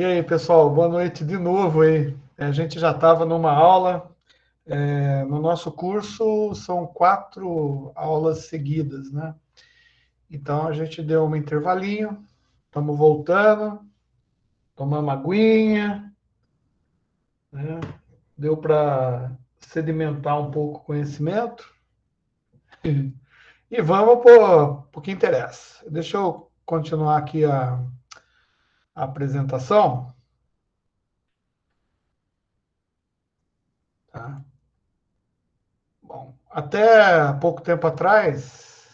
E aí, pessoal, boa noite de novo aí. A gente já estava numa aula. No nosso curso são 4 aulas seguidas, né? Então a gente deu um intervalinho, estamos voltando, tomamos aguinha, né? Deu para sedimentar um pouco o conhecimento e vamos para o que interessa. Deixa eu continuar aqui a apresentação, tá? Bom, até pouco tempo atrás,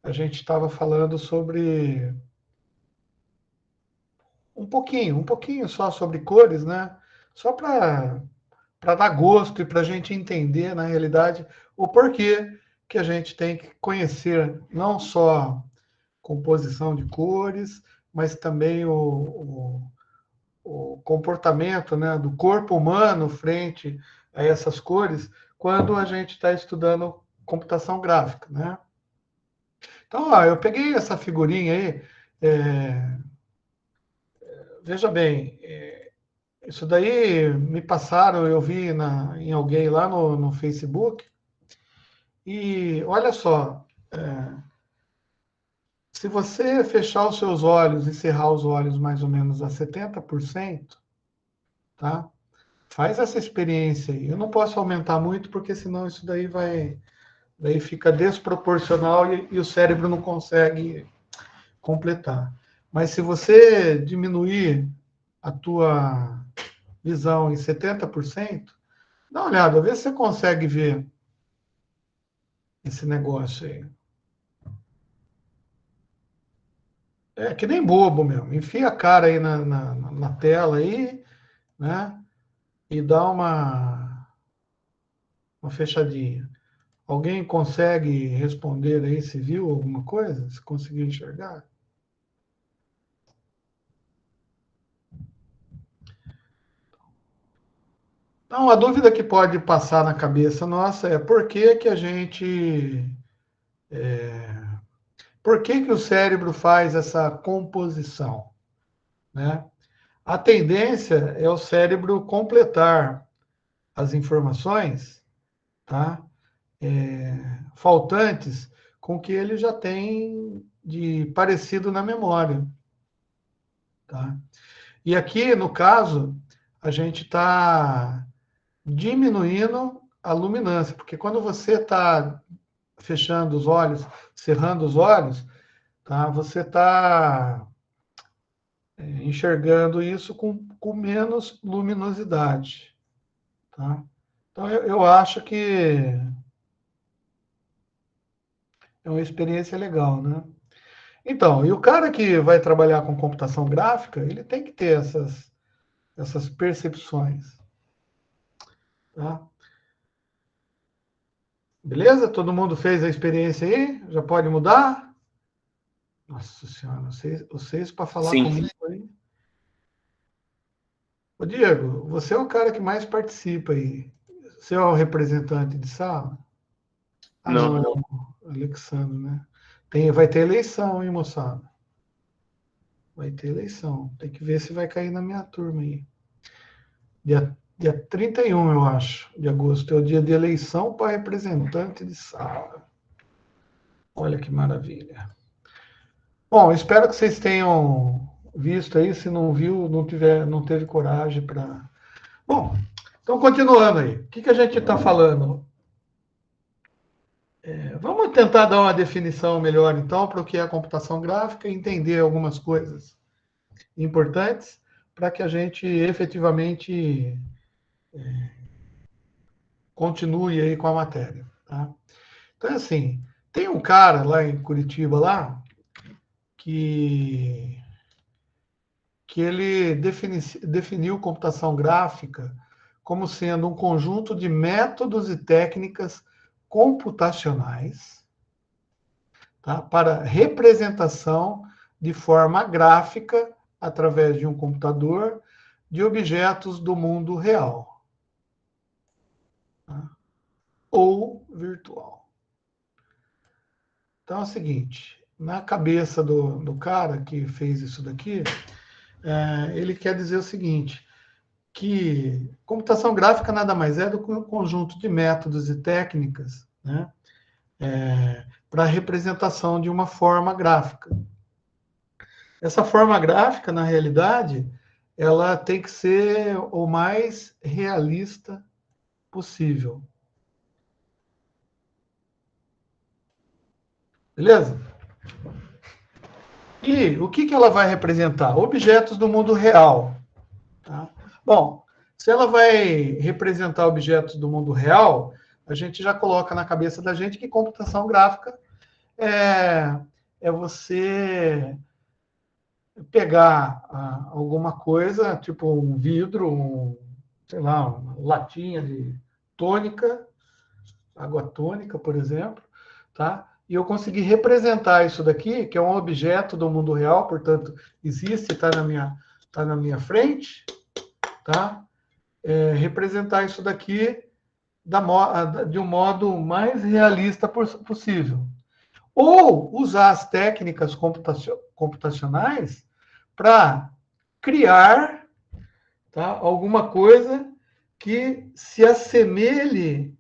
a gente estava falando sobre um pouquinho só sobre cores, né? Só para dar gosto e para a gente entender, na realidade, o porquê que a gente tem que conhecer não só composição de cores, mas também o comportamento, né, do corpo humano frente a essas cores quando a gente está estudando computação gráfica, né? Então, ó, eu peguei essa figurinha aí. é, Veja bem, isso daí me passaram, eu vi em alguém lá no Facebook, e olha só, se você fechar os seus olhos e cerrar os olhos mais ou menos a 70%, tá? Faz essa experiência aí. Eu não posso aumentar muito, porque senão isso daí fica desproporcional e o cérebro não consegue completar. Mas se você diminuir a tua visão em 70%, dá uma olhada, vê se você consegue ver esse negócio aí. É que nem bobo mesmo. Enfia a cara aí na tela aí, né? E dá uma fechadinha. Alguém consegue responder aí se viu alguma coisa? Se conseguiu enxergar? Então, a dúvida que pode passar na cabeça nossa é que a gente. Por que o cérebro faz essa composição, né? A tendência é o cérebro completar as informações, tá? Faltantes com o que ele já tem de parecido na memória, tá? E aqui, no caso, a gente está diminuindo a luminância, porque quando você está fechando os olhos, cerrando os olhos, tá? Você está enxergando isso com menos luminosidade, tá? Então, eu acho que é uma experiência legal, né? Então, e o cara que vai trabalhar com computação gráfica, ele tem que ter essas percepções, tá? Beleza? Todo mundo fez a experiência aí? Já pode mudar? Nossa Senhora, vocês para falar Sim. comigo aí. Ô, Diego, você é o cara que mais participa aí. Você é o representante de sala? Ah, Não, não, é o Alexandre, né? Vai ter eleição, hein, moçada? Vai ter eleição. Tem que ver se vai cair na minha turma aí. Dia 31, eu acho, de agosto. É o dia de eleição para representante de sala. Olha que maravilha. Bom, espero que vocês tenham visto aí. Se não viu, não teve coragem para. Bom, então continuando aí. O que a gente está falando? Vamos tentar dar uma definição melhor, então, para o que é a computação gráfica e entender algumas coisas importantes para que a gente efetivamente continue aí com a matéria, tá? Então, é assim, tem um cara lá em Curitiba, lá, que, que ele definiu computação gráfica como sendo um conjunto de métodos e técnicas computacionais, tá, para representação de forma gráfica, através de um computador, de objetos do mundo real, tá, ou virtual. Então é o seguinte, na cabeça do cara que fez isso daqui, ele quer dizer o seguinte, que computação gráfica nada mais é do que um conjunto de métodos e técnicas, né, para a representação de uma forma gráfica. Essa forma gráfica, na realidade, ela tem que ser o mais realista possível. Beleza? E o que ela vai representar? Objetos do mundo real. Tá? Bom, se ela vai representar objetos do mundo real, a gente já coloca na cabeça da gente que computação gráfica é você pegar alguma coisa, tipo um vidro, sei lá, uma latinha de tônica, água tônica, por exemplo, tá? E eu consegui representar isso daqui, que é um objeto do mundo real, portanto, existe, está na minha frente, tá? Representar isso daqui de um modo mais realista possível. Ou usar as técnicas computacionais para criar, tá, alguma coisa que se assemelhe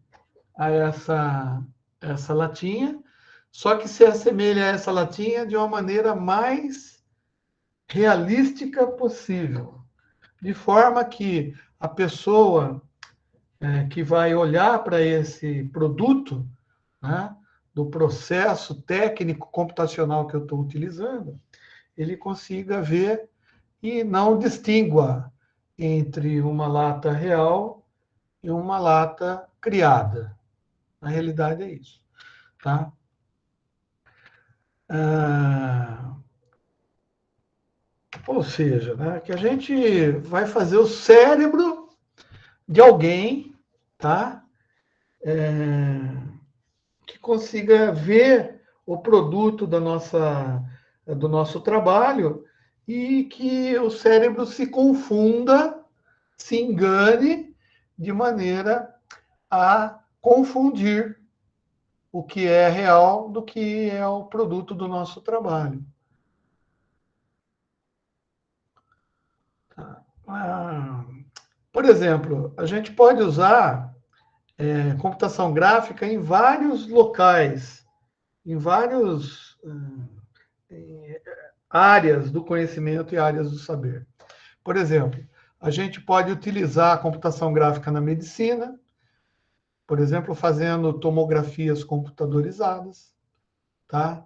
a essa latinha, só que se assemelhe a essa latinha de uma maneira mais realística possível, de forma que a pessoa que vai olhar para esse produto, né, do processo técnico computacional que eu estou utilizando, ele consiga ver e não distingua entre uma lata real e uma lata criada. Na realidade é isso. Tá? Ou seja, né, que a gente vai fazer o cérebro de alguém, tá? Que consiga ver o produto do nosso trabalho e que o cérebro se confunda, se engane, de maneira a confundir o que é real do que é o produto do nosso trabalho. Por exemplo, a gente pode usar computação gráfica em vários locais, em várias áreas do conhecimento e áreas do saber. Por exemplo, a gente pode utilizar a computação gráfica na medicina, por exemplo, fazendo tomografias computadorizadas, tá?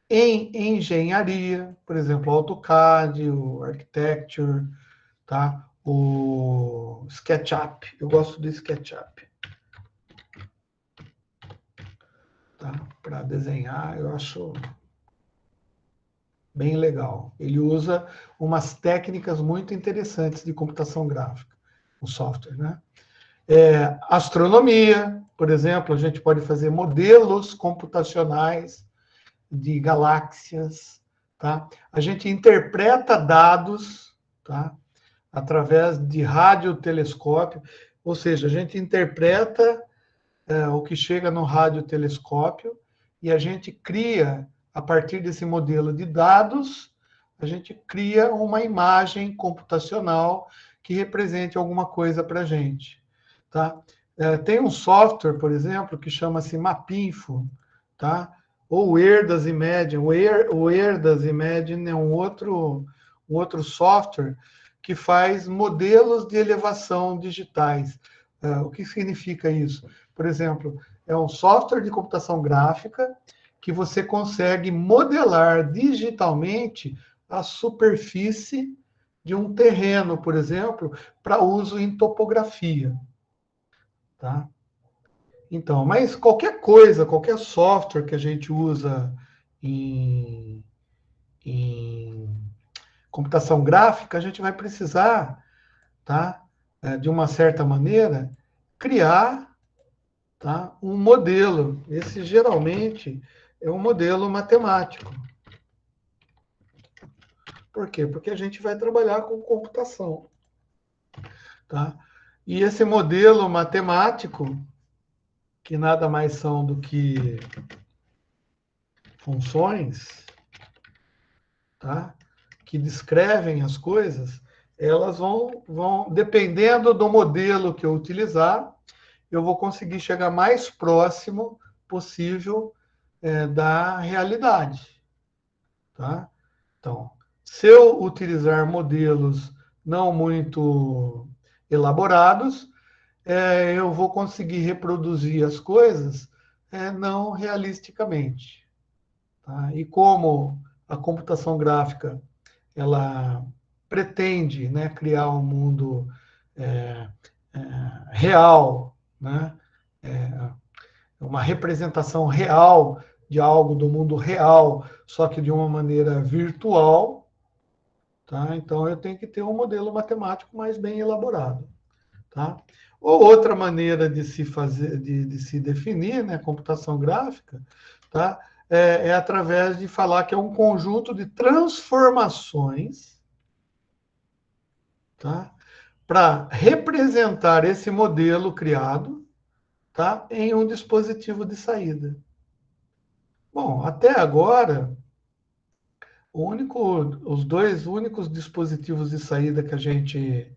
Em engenharia, por exemplo, o AutoCAD, o Architecture, tá? O SketchUp, eu gosto do SketchUp, tá? Para desenhar, eu acho bem legal. Ele usa umas técnicas muito interessantes de computação gráfica, o software, né? Astronomia, por exemplo, a gente pode fazer modelos computacionais de galáxias, tá? A gente interpreta dados, tá? Através de radiotelescópio, ou seja, a gente interpreta o que chega no radiotelescópio e a gente cria, a partir desse modelo de dados, a gente cria uma imagem computacional que represente alguma coisa para a gente. Tá? Tem um software, por exemplo, que chama-se Mapinfo, tá? Ou Erdas Imagine. O Erdas Imagine é um outro software que faz modelos de elevação digitais. O que significa isso? Por exemplo, é um software de computação gráfica que você consegue modelar digitalmente a superfície de um terreno, por exemplo, para uso em topografia. Tá? Então, mas qualquer coisa, qualquer software que a gente usa em computação gráfica, a gente vai precisar, tá? De uma certa maneira, criar, tá? Um modelo. Esse geralmente é um modelo matemático. Por quê? Porque a gente vai trabalhar com computação. Tá? E esse modelo matemático, que nada mais são do que funções, tá? que descrevem as coisas, elas vão, dependendo do modelo que eu utilizar, eu vou conseguir chegar mais próximo possível da realidade. Tá? Então, se eu utilizar modelos não muito elaborados, eu vou conseguir reproduzir as coisas não realisticamente. Tá? E como a computação gráfica ela pretende, né, criar um mundo é, é, real, né, uma representação real de algo do mundo real, só que de uma maneira virtual, tá? Então eu tenho que ter um modelo matemático mais bem elaborado, tá? Ou outra maneira de se fazer, de se definir, né, computação gráfica, tá? Através de falar que é um conjunto de transformações, tá? Para representar esse modelo criado, tá? Em um dispositivo de saída. Bom, até agora, os dois únicos dispositivos de saída que a gente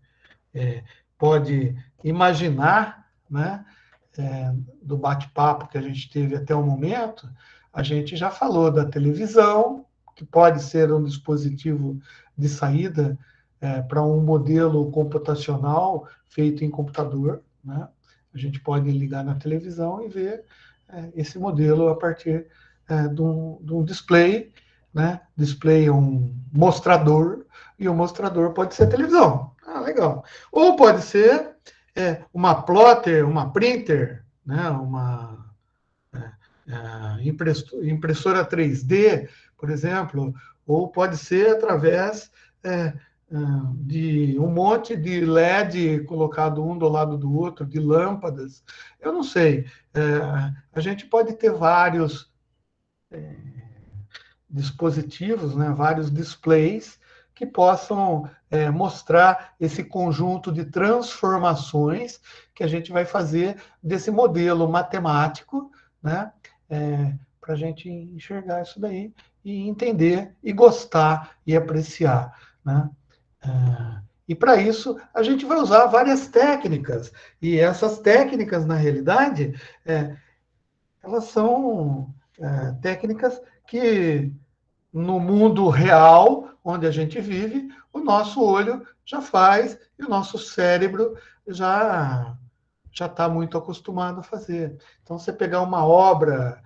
pode imaginar, né, do bate-papo que a gente teve até o momento, a gente já falou da televisão, que pode ser um dispositivo de saída para um modelo computacional feito em computador, né? A gente pode ligar na televisão e ver esse modelo a partir de um display, né? Display é um mostrador, e o mostrador pode ser televisão. Ah, legal. Ou pode ser uma plotter, uma printer, né? Uma impressora 3D, por exemplo, ou pode ser através de um monte de LED colocado um do lado do outro, de lâmpadas. Eu não sei. A gente pode ter vários dispositivos, né, vários displays que possam mostrar esse conjunto de transformações que a gente vai fazer desse modelo matemático, né, para a gente enxergar isso daí e entender e gostar e apreciar, né? E para isso a gente vai usar várias técnicas, e essas técnicas, na realidade, elas são técnicas que no mundo real, onde a gente vive, o nosso olho já faz e o nosso cérebro já está muito acostumado a fazer. Então, você pegar uma obra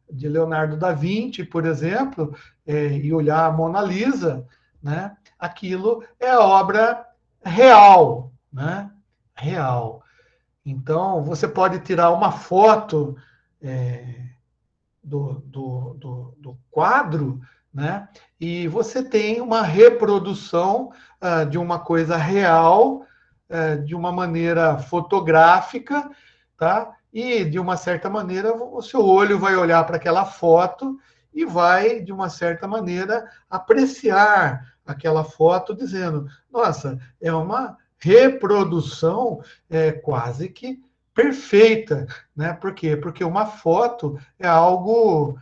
de Leonardo da Vinci, por exemplo, e olhar a Mona Lisa, né? Aquilo é obra real, né? Real. Então, você pode tirar uma foto do quadro, né? E você tem uma reprodução de uma coisa real, de uma maneira fotográfica, tá? E de uma certa maneira o seu olho vai olhar para aquela foto e vai, de uma certa maneira, apreciar aquela foto, dizendo: nossa, é uma reprodução quase que perfeita, né? Por quê? Porque uma foto é algo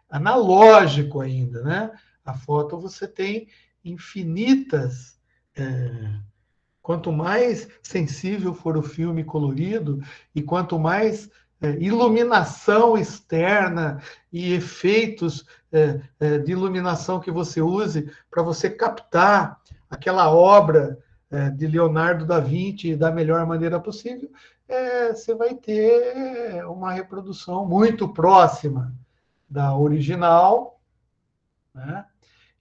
analógico ainda, né? A foto você tem infinitas. Quanto mais sensível for o filme colorido e quanto mais iluminação externa e efeitos de iluminação que você use para você captar aquela obra de Leonardo da Vinci da melhor maneira possível, você vai ter uma reprodução muito próxima da original, né?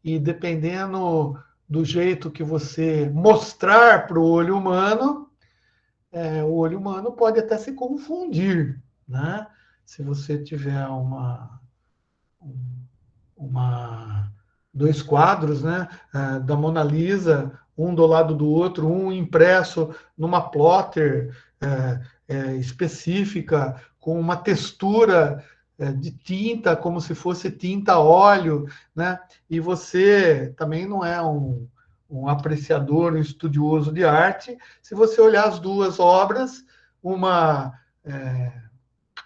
E dependendo do jeito que você mostrar para o olho humano pode até se confundir, né? Se você tiver uma dois quadros, né, da Mona Lisa, um do lado do outro, um impresso numa plotter específica, com uma textura de tinta, como se fosse tinta óleo, né? E você também não é um apreciador, um estudioso de arte. Se você olhar as duas obras, uma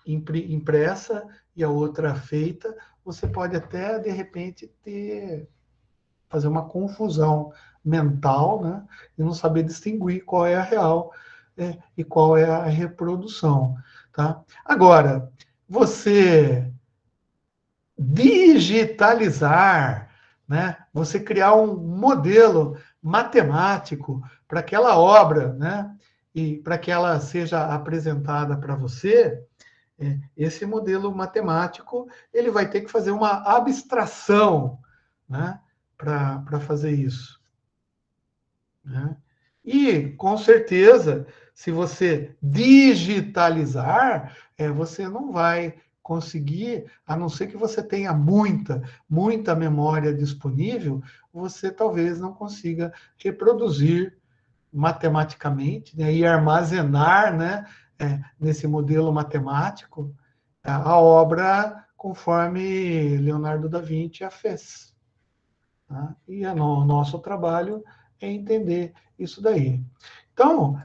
impressa e a outra feita, você pode até, de repente, ter fazer uma confusão mental, né? E não saber distinguir qual é a real e qual é a reprodução, tá? Agora, você digitalizar, né? Você criar um modelo matemático para aquela obra, né? E para que ela seja apresentada para você, esse modelo matemático ele vai ter que fazer uma abstração, né? Para fazer isso, né? E, com certeza, se você digitalizar, você não vai conseguir, a não ser que você tenha muita memória disponível, você talvez não consiga reproduzir matematicamente, né, e armazenar, né, nesse modelo matemático a obra conforme Leonardo da Vinci a fez. Tá? E o nosso trabalho é entender isso daí. Então,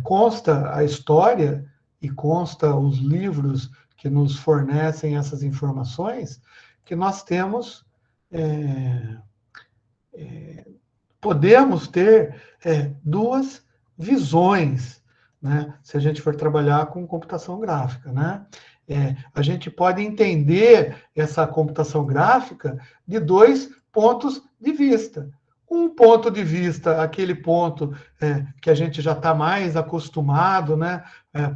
consta a história e consta os livros que nos fornecem essas informações, que nós temos, podemos ter duas visões, né? Se a gente for trabalhar com computação gráfica, né? A gente pode entender essa computação gráfica de dois pontos de vista. Um ponto de vista, aquele ponto que a gente já está mais acostumado, né?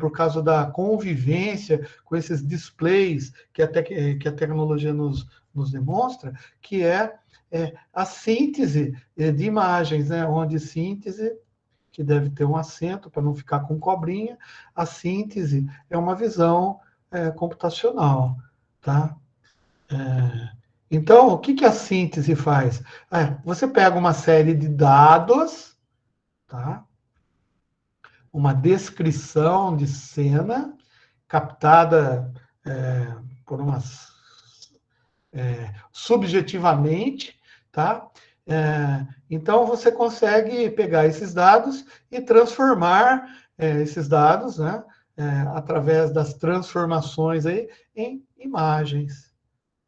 Por causa da convivência com esses displays que a tecnologia nos demonstra, que é a síntese de imagens, né? Onde síntese, que deve ter um acento para não ficar com cobrinha, a síntese é uma visão computacional, tá? Então, o que a síntese faz? Você pega uma série de dados, tá? Uma descrição de cena captada por umas subjetivamente, tá? Então você consegue pegar esses dados e transformar esses dados, né? Através das transformações aí em imagens,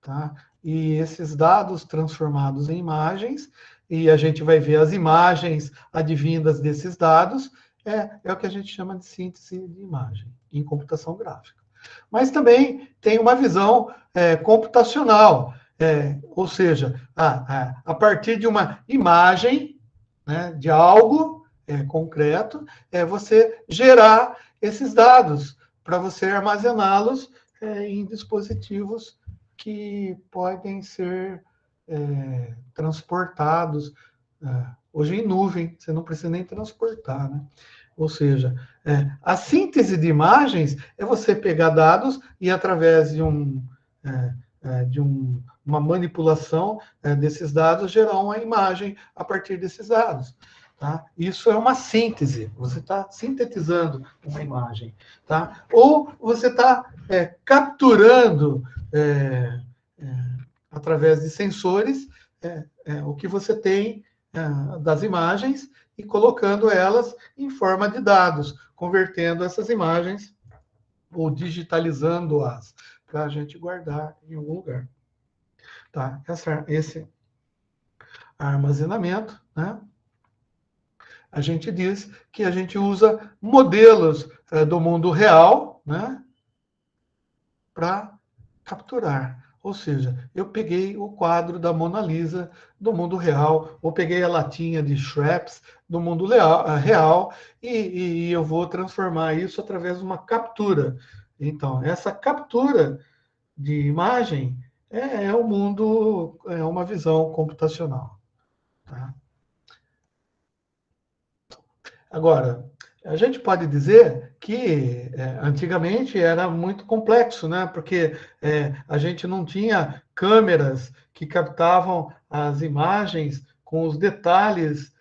tá? E esses dados transformados em imagens, e a gente vai ver as imagens advindas desses dados, é o que a gente chama de síntese de imagem em computação gráfica. Mas também tem uma visão computacional, ou seja, a partir de uma imagem, né, de algo concreto, você gerar esses dados para você armazená-los em dispositivos que podem ser transportados hoje em nuvem, você não precisa nem transportar, né? Ou seja, a síntese de imagens é você pegar dados e, através de uma manipulação desses dados, gerar uma imagem a partir desses dados. Tá? Isso é uma síntese, você está sintetizando uma imagem. Tá? Ou você está capturando, através de sensores, o que você tem das imagens e colocando elas em forma de dados, convertendo essas imagens ou digitalizando-as para a gente guardar em algum lugar. Tá? Esse armazenamento, né? A gente diz que a gente usa modelos do mundo real, né? Para capturar. Ou seja, eu peguei o quadro da Mona Lisa do mundo real, ou peguei a latinha de Schweppes do mundo real, e eu vou transformar isso através de uma captura. Então, essa captura de imagem o mundo, é uma visão computacional. Tá? Agora, a gente pode dizer que antigamente era muito complexo, né? Porque a gente não tinha câmeras que captavam as imagens com os detalhes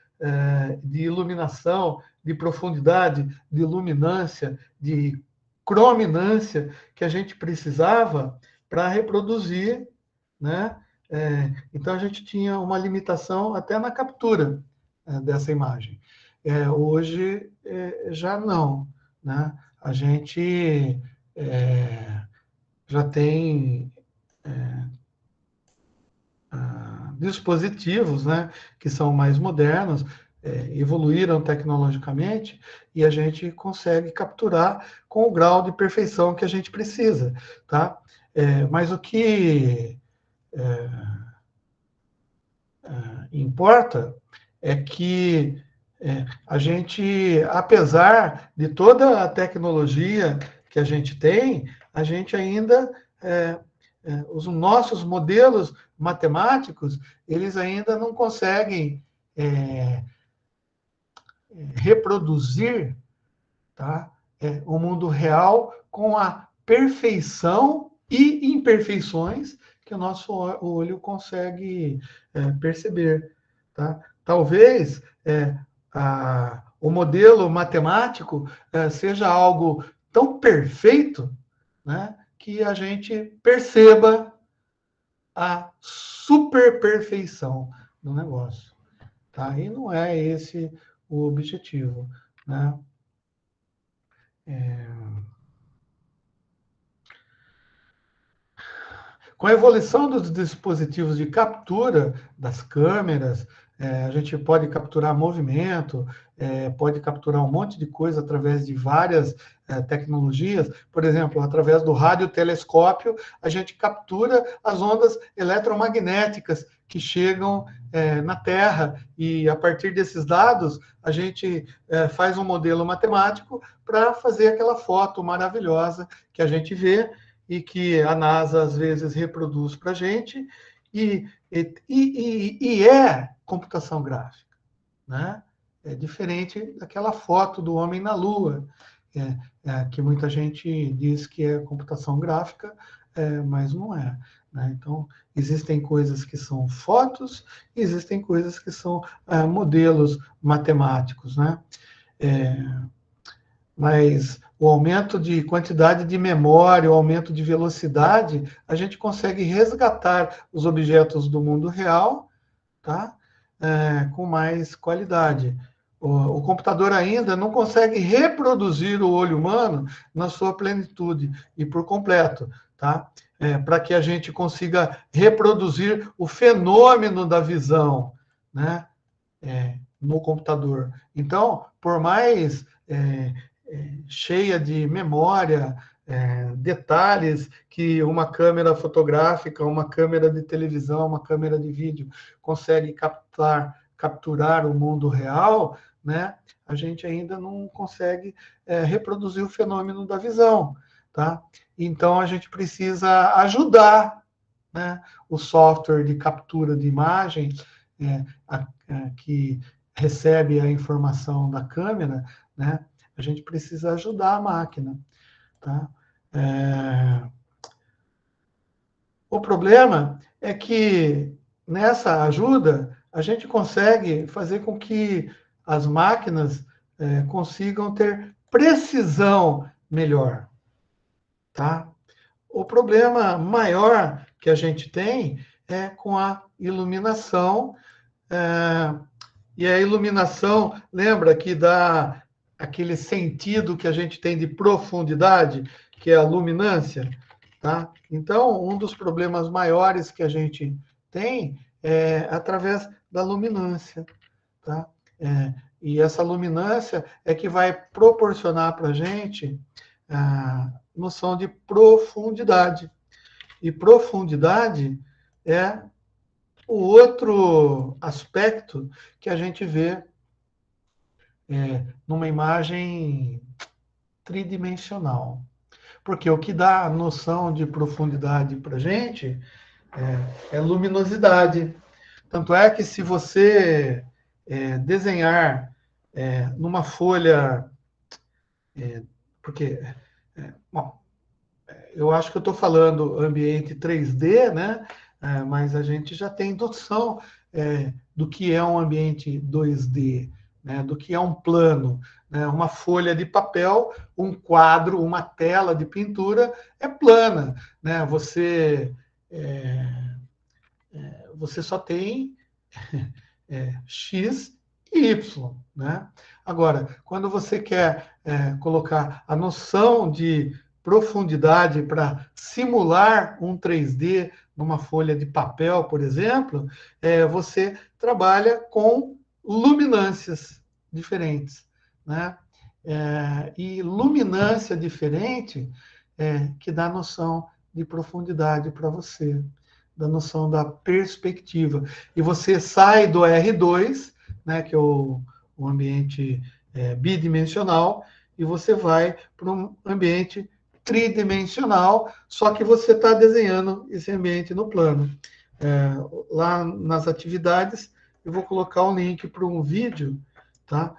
de iluminação, de profundidade, de luminância, de crominância que a gente precisava para reproduzir, né? Então a gente tinha uma limitação até na captura dessa imagem. Hoje já não, né? A gente já tem dispositivos, né, que são mais modernos, evoluíram tecnologicamente, e a gente consegue capturar com o grau de perfeição que a gente precisa, tá? Mas o que importa é que a gente, apesar de toda a tecnologia que a gente tem, a gente ainda, os nossos modelos matemáticos, eles ainda não conseguem reproduzir, tá, o mundo real com a perfeição e imperfeições que o nosso olho consegue perceber. Tá? Talvez o modelo matemático seja algo tão perfeito, né, que a gente perceba a superperfeição do negócio. Tá? E não é esse o objetivo. Né? Com a evolução dos dispositivos de captura das câmeras, a gente pode capturar movimento, pode capturar um monte de coisa através de várias tecnologias. Por exemplo, através do radiotelescópio, a gente captura as ondas eletromagnéticas que chegam na Terra, e a partir desses dados, a gente faz um modelo matemático para fazer aquela foto maravilhosa que a gente vê, e que a NASA às vezes reproduz para a gente, e é computação gráfica, né? É diferente daquela foto do homem na Lua, que muita gente diz que é computação gráfica, mas não é. Né? Então, existem coisas que são fotos, e existem coisas que são modelos matemáticos, né? Mas o aumento de quantidade de memória, o aumento de velocidade, a gente consegue resgatar os objetos do mundo real, tá? Com mais qualidade. O computador ainda não consegue reproduzir o olho humano na sua plenitude e por completo, tá? Para que a gente consiga reproduzir o fenômeno da visão, né? No computador. Então, por mais cheia de memória, detalhes que uma câmera fotográfica, uma câmera de televisão, uma câmera de vídeo consegue capturar o mundo real, né? A gente ainda não consegue reproduzir o fenômeno da visão, tá? Então a gente precisa ajudar, né, o software de captura de imagem que recebe a informação da câmera, né? A gente precisa ajudar a máquina, tá? O problema é que nessa ajuda a gente consegue fazer com que as máquinas consigam ter precisão melhor, tá? O problema maior que a gente tem é com a iluminação, e a iluminação, lembra que dá aquele sentido que a gente tem de profundidade, que é a luminância, tá? Então, um dos problemas maiores que a gente tem é através da luminância, tá? E essa luminância é que vai proporcionar para a gente a noção de profundidade. E profundidade é o outro aspecto que a gente vê numa imagem tridimensional. Porque o que dá a noção de profundidade para a gente é luminosidade. Tanto é que se você desenhar numa folha, porque, bom, eu acho que eu estou falando ambiente 3D, né? Mas a gente já tem noção do que é um ambiente 2D, né? Do que é um plano, né? Uma folha de papel, um quadro, uma tela de pintura é plana, né? Você só tem X e Y, né? Agora, quando você quer colocar a noção de profundidade para simular um 3D numa folha de papel, por exemplo, você trabalha com luminâncias diferentes, né? E luminância diferente que dá noção de profundidade para você, da noção da perspectiva. E você sai do R2, né, que é o ambiente bidimensional, e você vai para um ambiente tridimensional, só que você está desenhando esse ambiente no plano. Lá nas atividades, eu vou colocar um link para um vídeo, tá?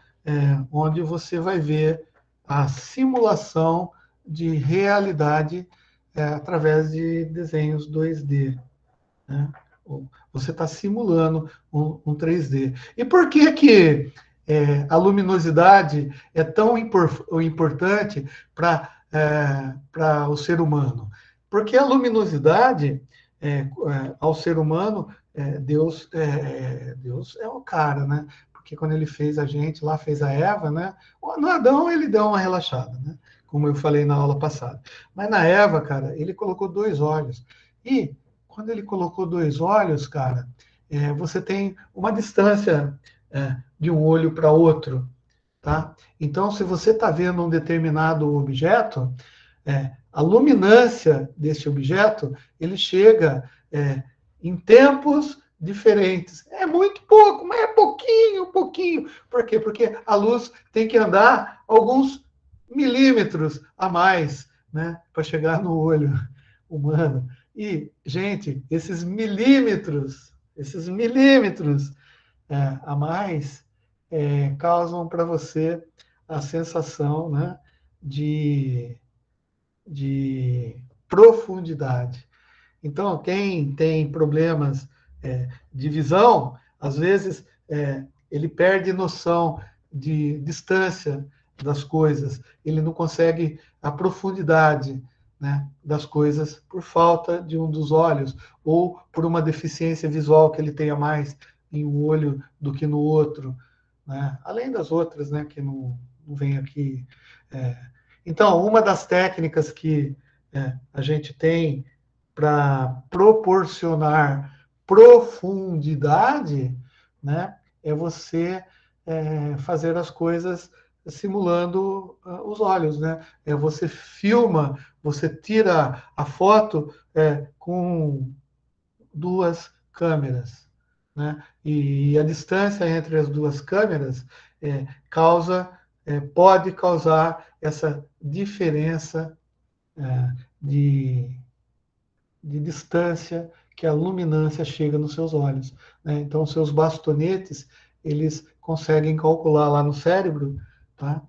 Onde você vai ver a simulação de realidade através de desenhos 2D. Né? Você está simulando um 3D. E por que a luminosidade é tão importante para o ser humano? Porque a luminosidade, ao ser humano, Deus é o cara, né? Porque quando ele fez a gente, lá fez a Eva, né? No Adão ele deu uma relaxada, né? Como eu falei na aula passada. Mas na Eva, cara, ele colocou 2 olhos. E quando ele colocou 2 olhos, cara, você tem uma distância de um olho para outro, tá? Então, se você está vendo um determinado objeto, a luminância desse objeto, ele chega em tempos diferentes. É muito pouco, mas é pouquinho, pouquinho. Por quê? Porque a luz tem que andar alguns milímetros a mais, né, para chegar no olho humano. E, gente, esses milímetros a mais causam para você a sensação, né, de profundidade. Então, quem tem problemas de visão, às vezes ele perde noção de distância das coisas, ele não consegue a profundidade, né, das coisas por falta de um dos olhos, ou por uma deficiência visual que ele tenha mais em um olho do que no outro, né? Além das outras, né, que não vem aqui. Então, uma das técnicas que a gente tem para proporcionar profundidade, né, é você fazer as coisas simulando os olhos, né? Você filma, você tira a foto com 2 câmeras, né? E a distância entre as 2 câmeras pode causar essa diferença de distância que a luminância chega nos seus olhos, né? Então, seus bastonetes, eles conseguem calcular lá no cérebro, tá?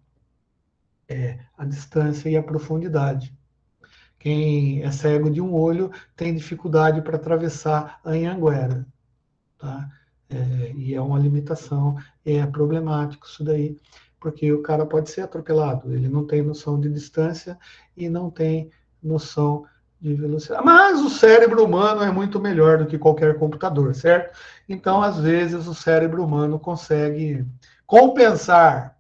A distância e a profundidade. Quem é cego de um olho tem dificuldade para atravessar a Anhanguera, tá? E é uma limitação, é problemático isso daí, porque o cara pode ser atropelado, ele não tem noção de distância e não tem noção de velocidade. Mas o cérebro humano é muito melhor do que qualquer computador, certo? Então, às vezes, o cérebro humano consegue compensar.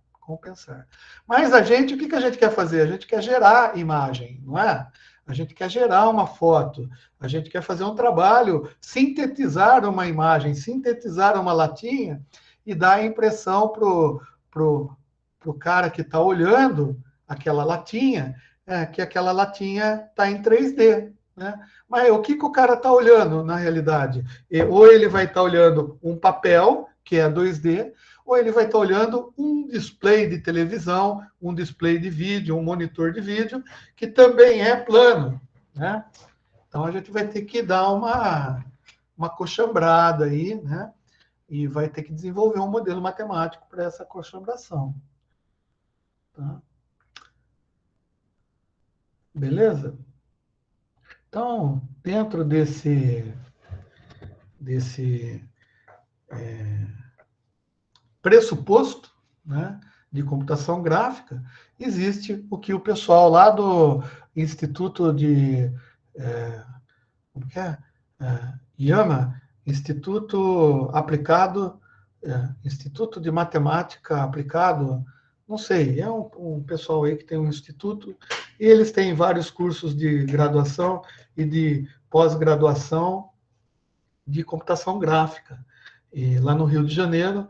Mas o que a gente quer fazer? A gente quer gerar imagem, não é? A gente quer gerar uma foto, a gente quer fazer um trabalho, sintetizar uma imagem, sintetizar uma latinha e dar a impressão pro cara que está olhando aquela latinha, que aquela latinha está em 3D. Né? Mas o que o cara está olhando na realidade? Ou ele vai estar olhando um papel, que é 2D, ou ele vai estar olhando um display de televisão, um display de vídeo, um monitor de vídeo, que também é plano. Né? Então a gente vai ter que dar uma coxambrada aí, né? E vai ter que desenvolver um modelo matemático para essa coxambração. Tá? Beleza? Então, dentro desse pressuposto, né, de computação gráfica, existe o que o pessoal lá do Instituto de como que é? IAMA, Instituto Aplicado, Instituto de Matemática Aplicado, não sei, é um pessoal aí que tem um instituto, e eles têm vários cursos de graduação e de pós-graduação de computação gráfica, lá no Rio de Janeiro,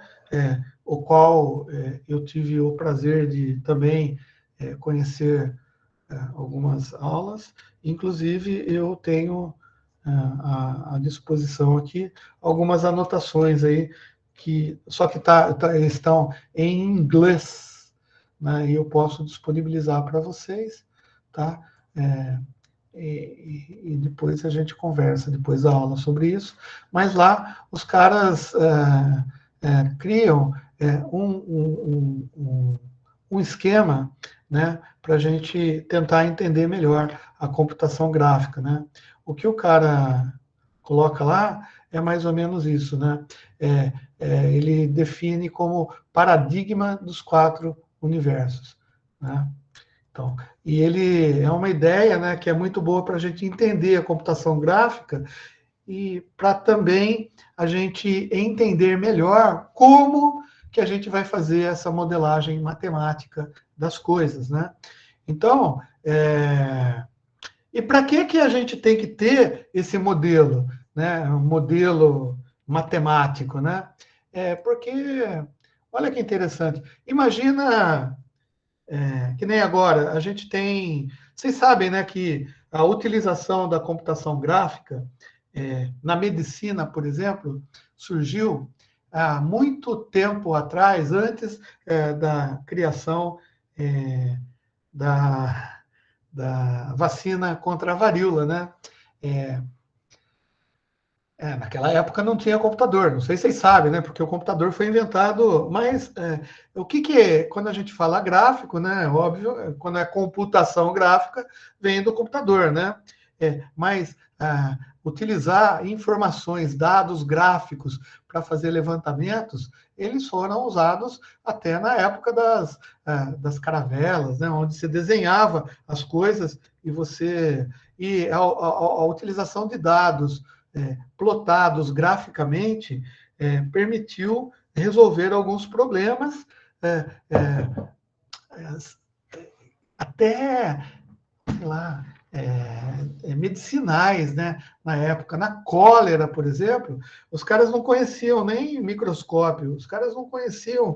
o qual eu tive o prazer de também conhecer algumas aulas. Inclusive, eu tenho à disposição aqui algumas anotações aí, só que estão em inglês, né? E eu posso disponibilizar para vocês, tá? E depois a gente conversa, depois da aula, sobre isso. Mas lá os caras criam um esquema, né, para a gente tentar entender melhor a computação gráfica, né? O que o cara coloca lá é mais ou menos isso, né? Ele define como paradigma dos 4 universos, né? Então, e ele é uma ideia, né, que é muito boa para a gente entender a computação gráfica e para também a gente entender melhor como que a gente vai fazer essa modelagem matemática das coisas, né? Então, e para que a gente tem que ter esse modelo, né? Um modelo matemático, né? Porque, olha que interessante, imagina que nem agora, a gente tem. Vocês sabem, né, que a utilização da computação gráfica na medicina, por exemplo, surgiu há muito tempo atrás, antes da criação da vacina contra a varíola, né? Naquela época não tinha computador, não sei se vocês sabem, né? Porque o computador foi inventado, mas o que é, quando a gente fala gráfico, né? Óbvio, quando é computação gráfica, vem do computador, né? Mas utilizar informações, dados gráficos para fazer levantamentos, eles foram usados até na época das caravelas, né? Onde se desenhava as coisas e a utilização de dados plotados graficamente, permitiu resolver alguns problemas, até, sei lá, medicinais, né? Na época, na cólera, por exemplo, os caras não conheciam nem microscópio, os caras não conheciam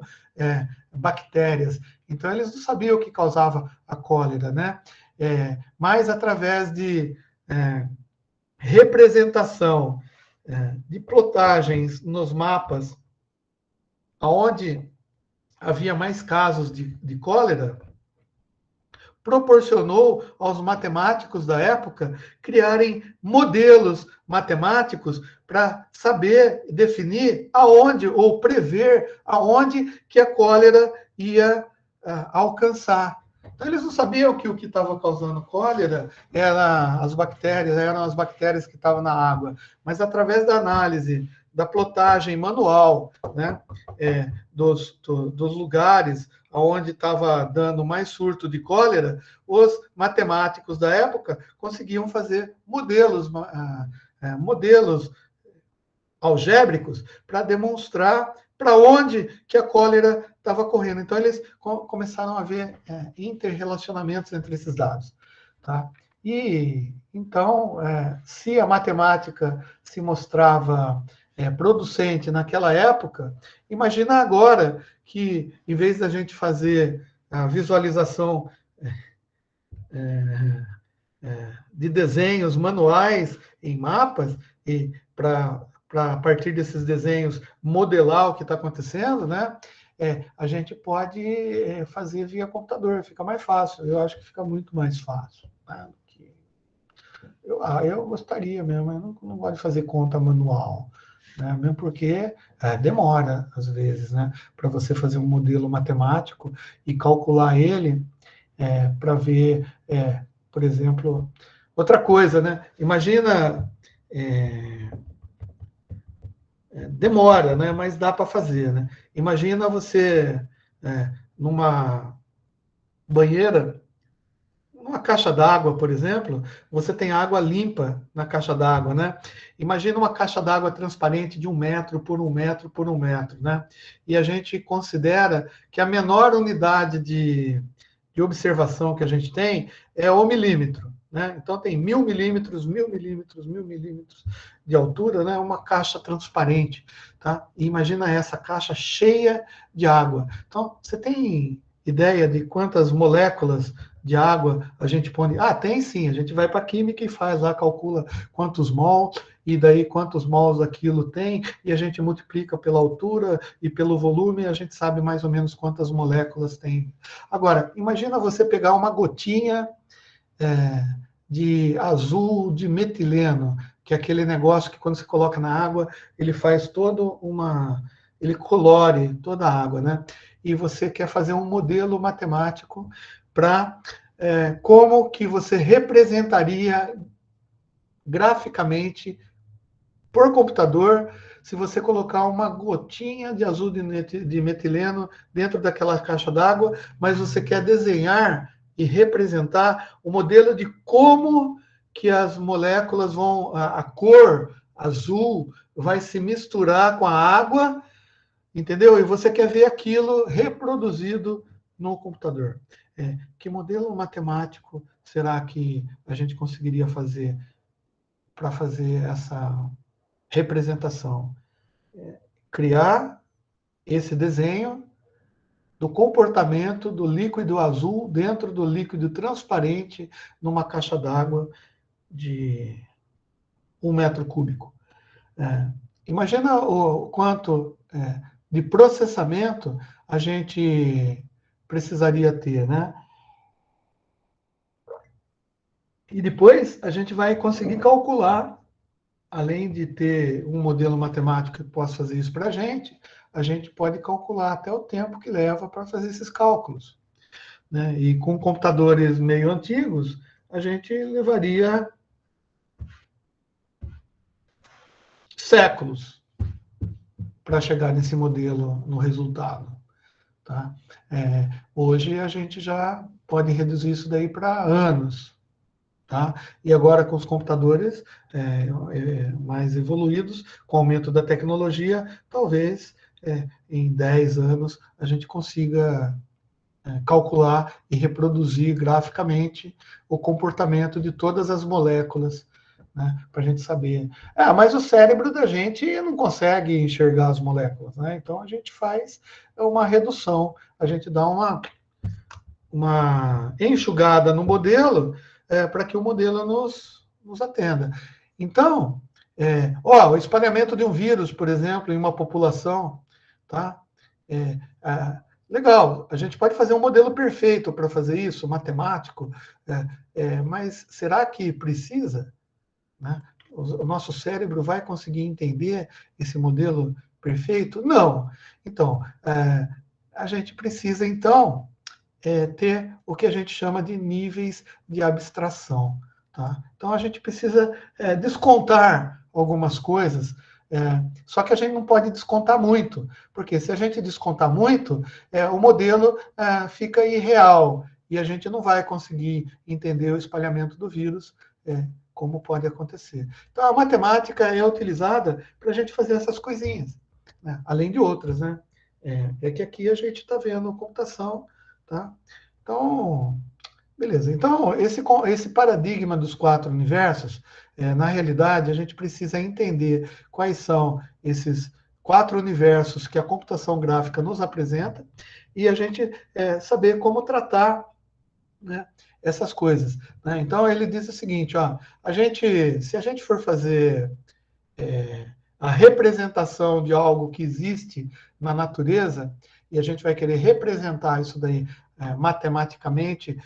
bactérias, então eles não sabiam o que causava a cólera, né? Mas através de representação de plotagens nos mapas, onde havia mais casos de cólera, proporcionou aos matemáticos da época criarem modelos matemáticos para saber definir aonde, ou prever aonde que a cólera ia alcançar. Então, eles não sabiam que o que estava causando cólera eram as bactérias que estavam na água, mas através da análise, da plotagem manual, né, dos lugares onde estava dando mais surto de cólera, os matemáticos da época conseguiam fazer modelos algébricos para demonstrar para onde que a cólera estava correndo. Então, eles começaram a ver interrelacionamentos entre esses dados. Tá? E, então, se a matemática se mostrava producente naquela época, imagina agora que, em vez da gente fazer a visualização de desenhos manuais em mapas, e para a partir desses desenhos modelar o que está acontecendo, né? A gente pode fazer via computador, fica mais fácil. Eu acho que fica muito mais fácil. Né? Eu gostaria mesmo, eu não gosto de fazer conta manual, né? Mesmo porque demora, às vezes, né? Para você fazer um modelo matemático e calcular ele para ver, por exemplo, outra coisa, né? Imagina, demora, né? Mas dá para fazer, né? Imagina você numa banheira, numa caixa d'água, por exemplo, você tem água limpa na caixa d'água, né? Imagina uma caixa d'água transparente de 1 metro por 1 metro por 1 metro, né? E a gente considera que a menor unidade de observação que a gente tem é o milímetro, né? Então tem 1000 milímetros, 1000 milímetros, 1000 milímetros de altura, né? Uma caixa transparente, tá? E imagina essa caixa cheia de água. Então, você tem ideia de quantas moléculas de água a gente põe? Ah, tem sim, a gente vai para a química e faz lá, calcula quantos mols, e daí quantos mols aquilo tem, e a gente multiplica pela altura e pelo volume, e a gente sabe mais ou menos quantas moléculas tem. Agora, imagina você pegar uma gotinha de azul de metileno, que é aquele negócio que quando você coloca na água, ele faz ele colore toda a água, né? E você quer fazer um modelo matemático para como que você representaria graficamente por computador se você colocar uma gotinha de azul de metileno dentro daquela caixa d'água, mas você quer desenhar e representar o modelo de como que as moléculas vão, a cor azul vai se misturar com a água, entendeu? E você quer ver aquilo reproduzido no computador. Que modelo matemático será que a gente conseguiria fazer para fazer essa representação? Criar esse desenho do comportamento do líquido azul dentro do líquido transparente numa caixa d'água de 1 metro cúbico. Imagina o quanto de processamento a gente precisaria ter, né? E depois a gente vai conseguir calcular, além de ter um modelo matemático que possa fazer isso para a gente pode calcular até o tempo que leva para fazer esses cálculos, né? E com computadores meio antigos, a gente levaria séculos para chegar nesse modelo, no resultado. Tá? Hoje a gente já pode reduzir isso daí para anos. Tá? E agora com os computadores mais evoluídos, com o aumento da tecnologia, talvez em 10 anos a gente consiga calcular e reproduzir graficamente o comportamento de todas as moléculas, né, para a gente saber. Mas o cérebro da gente não consegue enxergar as moléculas, né? Então a gente faz uma redução, a gente dá uma enxugada no modelo para que o modelo nos atenda. Então, o espalhamento de um vírus, por exemplo, em uma população, tá? Legal, a gente pode fazer um modelo perfeito para fazer isso, matemático, mas será que precisa? Né? O nosso cérebro vai conseguir entender esse modelo perfeito? Não. Então, a gente precisa, então, ter o que a gente chama de níveis de abstração. Tá? Então, a gente precisa descontar algumas coisas, só que a gente não pode descontar muito, porque se a gente descontar muito, o modelo fica irreal e a gente não vai conseguir entender o espalhamento do vírus, como pode acontecer. Então, a matemática é utilizada para a gente fazer essas coisinhas, né? Além de outras, né? Que aqui a gente está vendo computação, tá? Então, beleza. Então, esse paradigma dos 4 universos, na realidade, a gente precisa entender quais são esses 4 universos que a computação gráfica nos apresenta e a gente saber como tratar, né, essas coisas. Né? Então, ele diz o seguinte, ó, se a gente for fazer a representação de algo que existe na natureza, e a gente vai querer representar isso daí matematicamente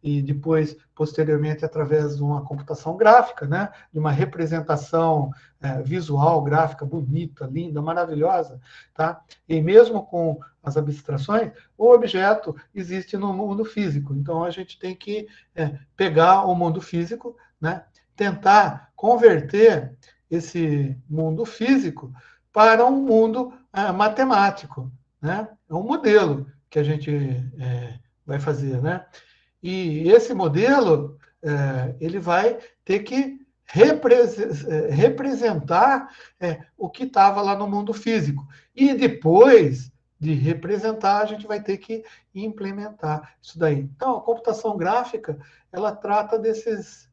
e depois, posteriormente, através de uma computação gráfica, né? De uma representação visual, gráfica, bonita, linda, maravilhosa, tá? E mesmo com as abstrações, o objeto existe no mundo físico. Então, a gente tem que pegar o mundo físico, né? Tentar converter esse mundo físico para um mundo matemático, né? É um modelo que a gente vai fazer, né? E esse modelo ele vai ter que representar o que estava lá no mundo físico. E depois de representar, a gente vai ter que implementar isso daí. Então, a computação gráfica, ela trata desses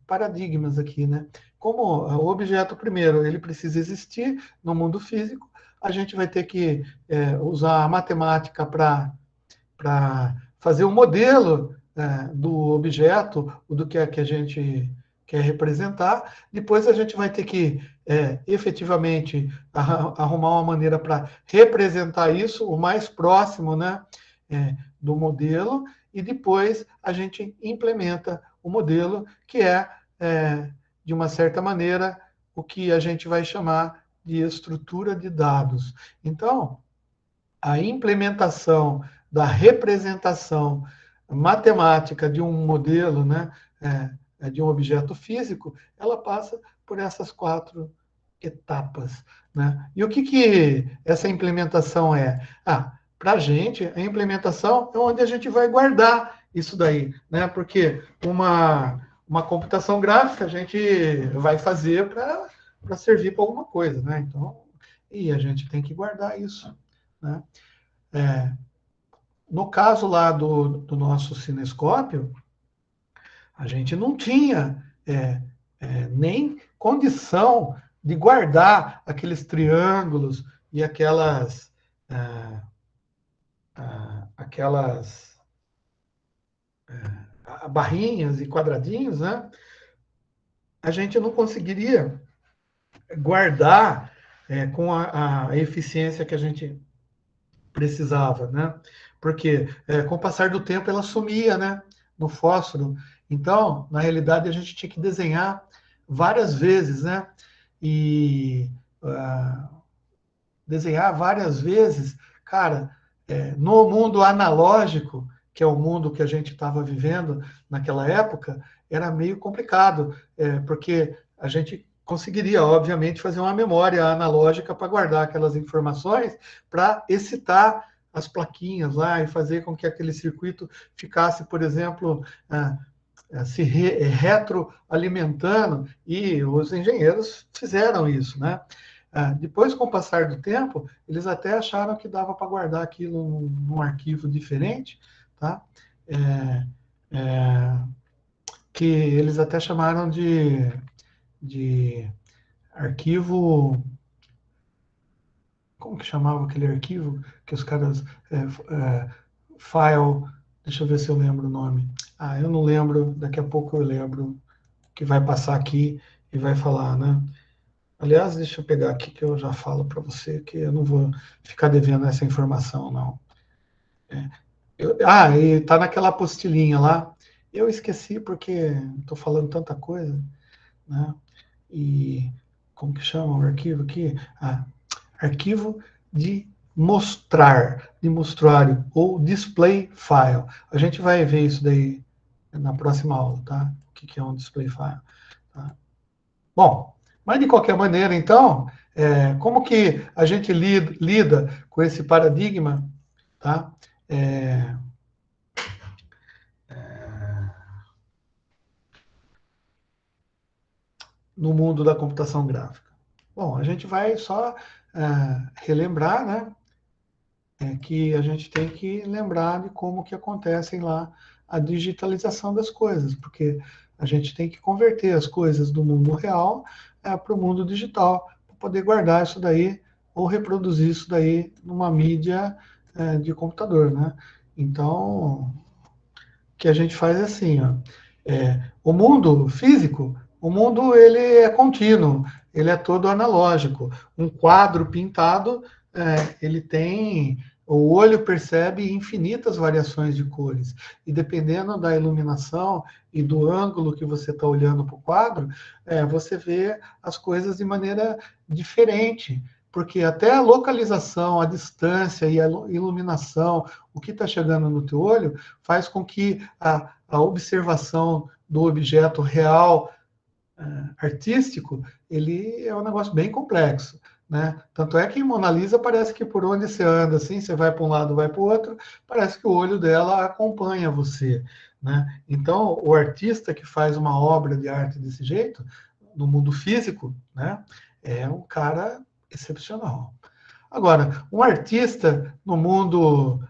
paradigmas aqui, né? Como o objeto, primeiro, ele precisa existir no mundo físico, a gente vai ter que usar a matemática para fazer um modelo do objeto, do que a gente quer representar. Depois a gente vai ter que efetivamente arrumar uma maneira para representar isso o mais próximo, né, do modelo, e depois a gente implementa o modelo, que de uma certa maneira, o que a gente vai chamar de estrutura de dados. Então, a implementação da representação matemática de um modelo, né, de um objeto físico, ela passa por essas 4 etapas. Né? E o que essa implementação é? Para a gente, a implementação é onde a gente vai guardar isso daí, né? Porque uma computação gráfica a gente vai fazer para servir para alguma coisa, né? Então, e a gente tem que guardar isso, né? No caso lá do nosso cinescópio, a gente não tinha nem condição de guardar aqueles triângulos e aquelas barrinhas e quadradinhos, né? A gente não conseguiria guardar com a eficiência que a gente precisava, né? Porque com o passar do tempo ela sumia, né? No fósforo. Então, na realidade, a gente tinha que desenhar várias vezes, né? E desenhar várias vezes, cara, no mundo analógico, que é o mundo que a gente estava vivendo naquela época, era meio complicado, porque a gente conseguiria, obviamente, fazer uma memória analógica para guardar aquelas informações, para excitar as plaquinhas lá e fazer com que aquele circuito ficasse, por exemplo, se retroalimentando, e os engenheiros fizeram isso, né? Depois, com o passar do tempo, eles até acharam que dava para guardar aquilo num arquivo diferente, tá? Que eles até chamaram de arquivo. Como que chamava aquele arquivo que os caras. File. Deixa eu ver se eu lembro o nome. Eu não lembro, daqui a pouco eu lembro, que vai passar aqui e vai falar, né? Aliás, deixa eu pegar aqui que eu já falo para você que eu não vou ficar devendo essa informação, não. E tá naquela apostilinha lá. Eu esqueci porque estou falando tanta coisa, né? E como que chama o arquivo aqui? Arquivo de mostrar, de mostruário, ou display file. A gente vai ver isso daí na próxima aula, tá? O que é um display file. Tá? Bom, mas de qualquer maneira, então, como que a gente lida com esse paradigma, tá? No mundo da computação gráfica? Bom, a gente vai só relembrar, né? Que a gente tem que lembrar de como que acontecem lá a digitalização das coisas, porque a gente tem que converter as coisas do mundo real para o mundo digital, para poder guardar isso daí ou reproduzir isso daí numa mídia de computador, né? Então, o que a gente faz é assim, ó, o mundo físico, o mundo ele é contínuo, ele é todo analógico. Um quadro pintado, ele tem, o olho percebe infinitas variações de cores, e dependendo da iluminação e do ângulo que você está olhando para o quadro, você vê as coisas de maneira diferente, porque até a localização, a distância e a iluminação, o que está chegando no teu olho, faz com que a observação do objeto real artístico, ele é um negócio bem complexo. Né? Tanto é que em Mona Lisa parece que por onde você anda, assim, você vai para um lado, vai para o outro, parece que o olho dela acompanha você. Né? Então, o artista que faz uma obra de arte desse jeito, no mundo físico, né, é um cara excepcional. Agora, um artista no mundo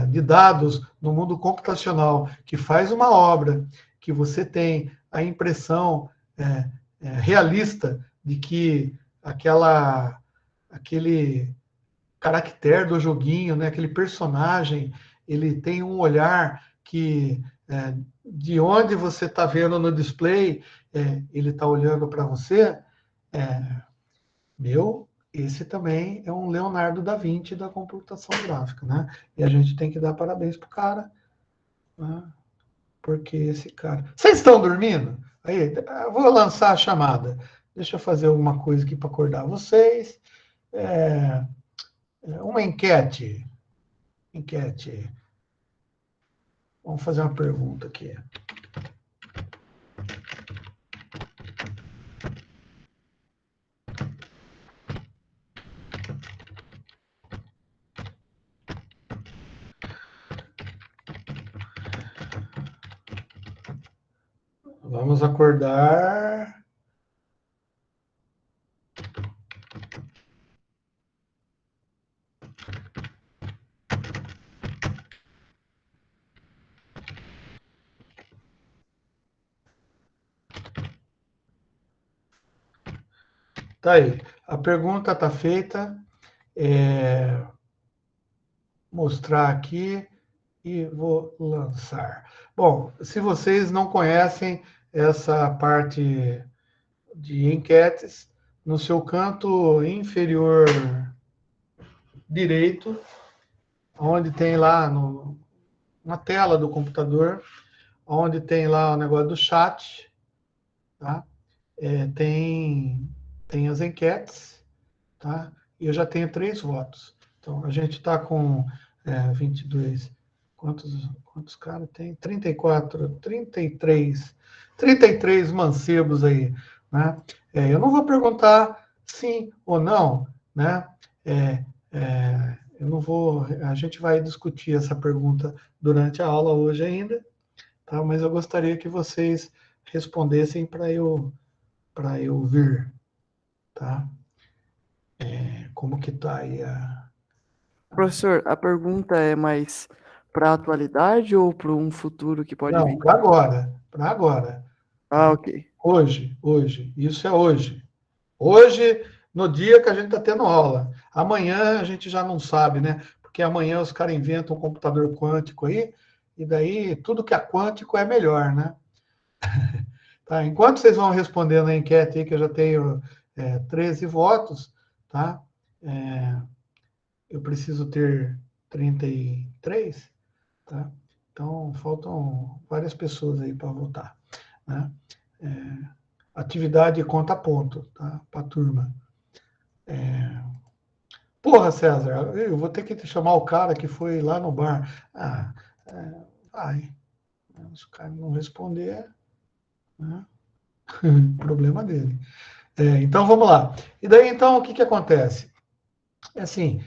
de dados, no mundo computacional, que faz uma obra, que você tem a impressão realista de que aquele caractere do joguinho, né, aquele personagem, ele tem um olhar que de onde você está vendo no display, ele está olhando para você. Esse também é um Leonardo da Vinci da computação gráfica, né? E a gente tem que dar parabéns pro cara, né? Porque esse cara. Vocês estão dormindo? Aí, eu vou lançar a chamada. Deixa eu fazer alguma coisa aqui para acordar vocês. Uma enquete. Enquete. Vamos fazer uma pergunta aqui. Vamos acordar. Tá aí. A pergunta está feita. Mostrar aqui e vou lançar. Bom, se vocês não conhecem essa parte de enquetes, no seu canto inferior direito, onde tem lá na tela do computador, onde tem lá o negócio do chat, tá? Tem as enquetes, tá? E eu já tenho 3 votos. Então, a gente está com 22. Quantos caras tem? 34, 33 mancebos aí, né? Eu não vou perguntar sim ou não, né? Eu não vou. A gente vai discutir essa pergunta durante a aula hoje ainda, tá? Mas eu gostaria que vocês respondessem para eu ver, tá? Como que tá aí Professor, a pergunta é mais para a atualidade ou para um futuro que pode Não, vir? para agora. Ah, Tá? ok. Hoje, isso é hoje. Hoje, no dia que a gente está tendo aula. Amanhã a gente já não sabe, né? Porque amanhã os caras inventam um computador quântico aí, e daí tudo que é quântico é melhor, né? Tá? Enquanto vocês vão respondendo a enquete aí, que eu já tenho 13 votos, tá? Eu preciso ter 33, tá? Então, faltam várias pessoas aí para votar, né? Atividade conta ponto, tá? Para a turma. Porra, César, eu vou ter que chamar o cara que foi lá no bar. Vai. Se o cara não responder, né? Problema dele. Então, vamos lá. E daí, então, o que acontece? Assim,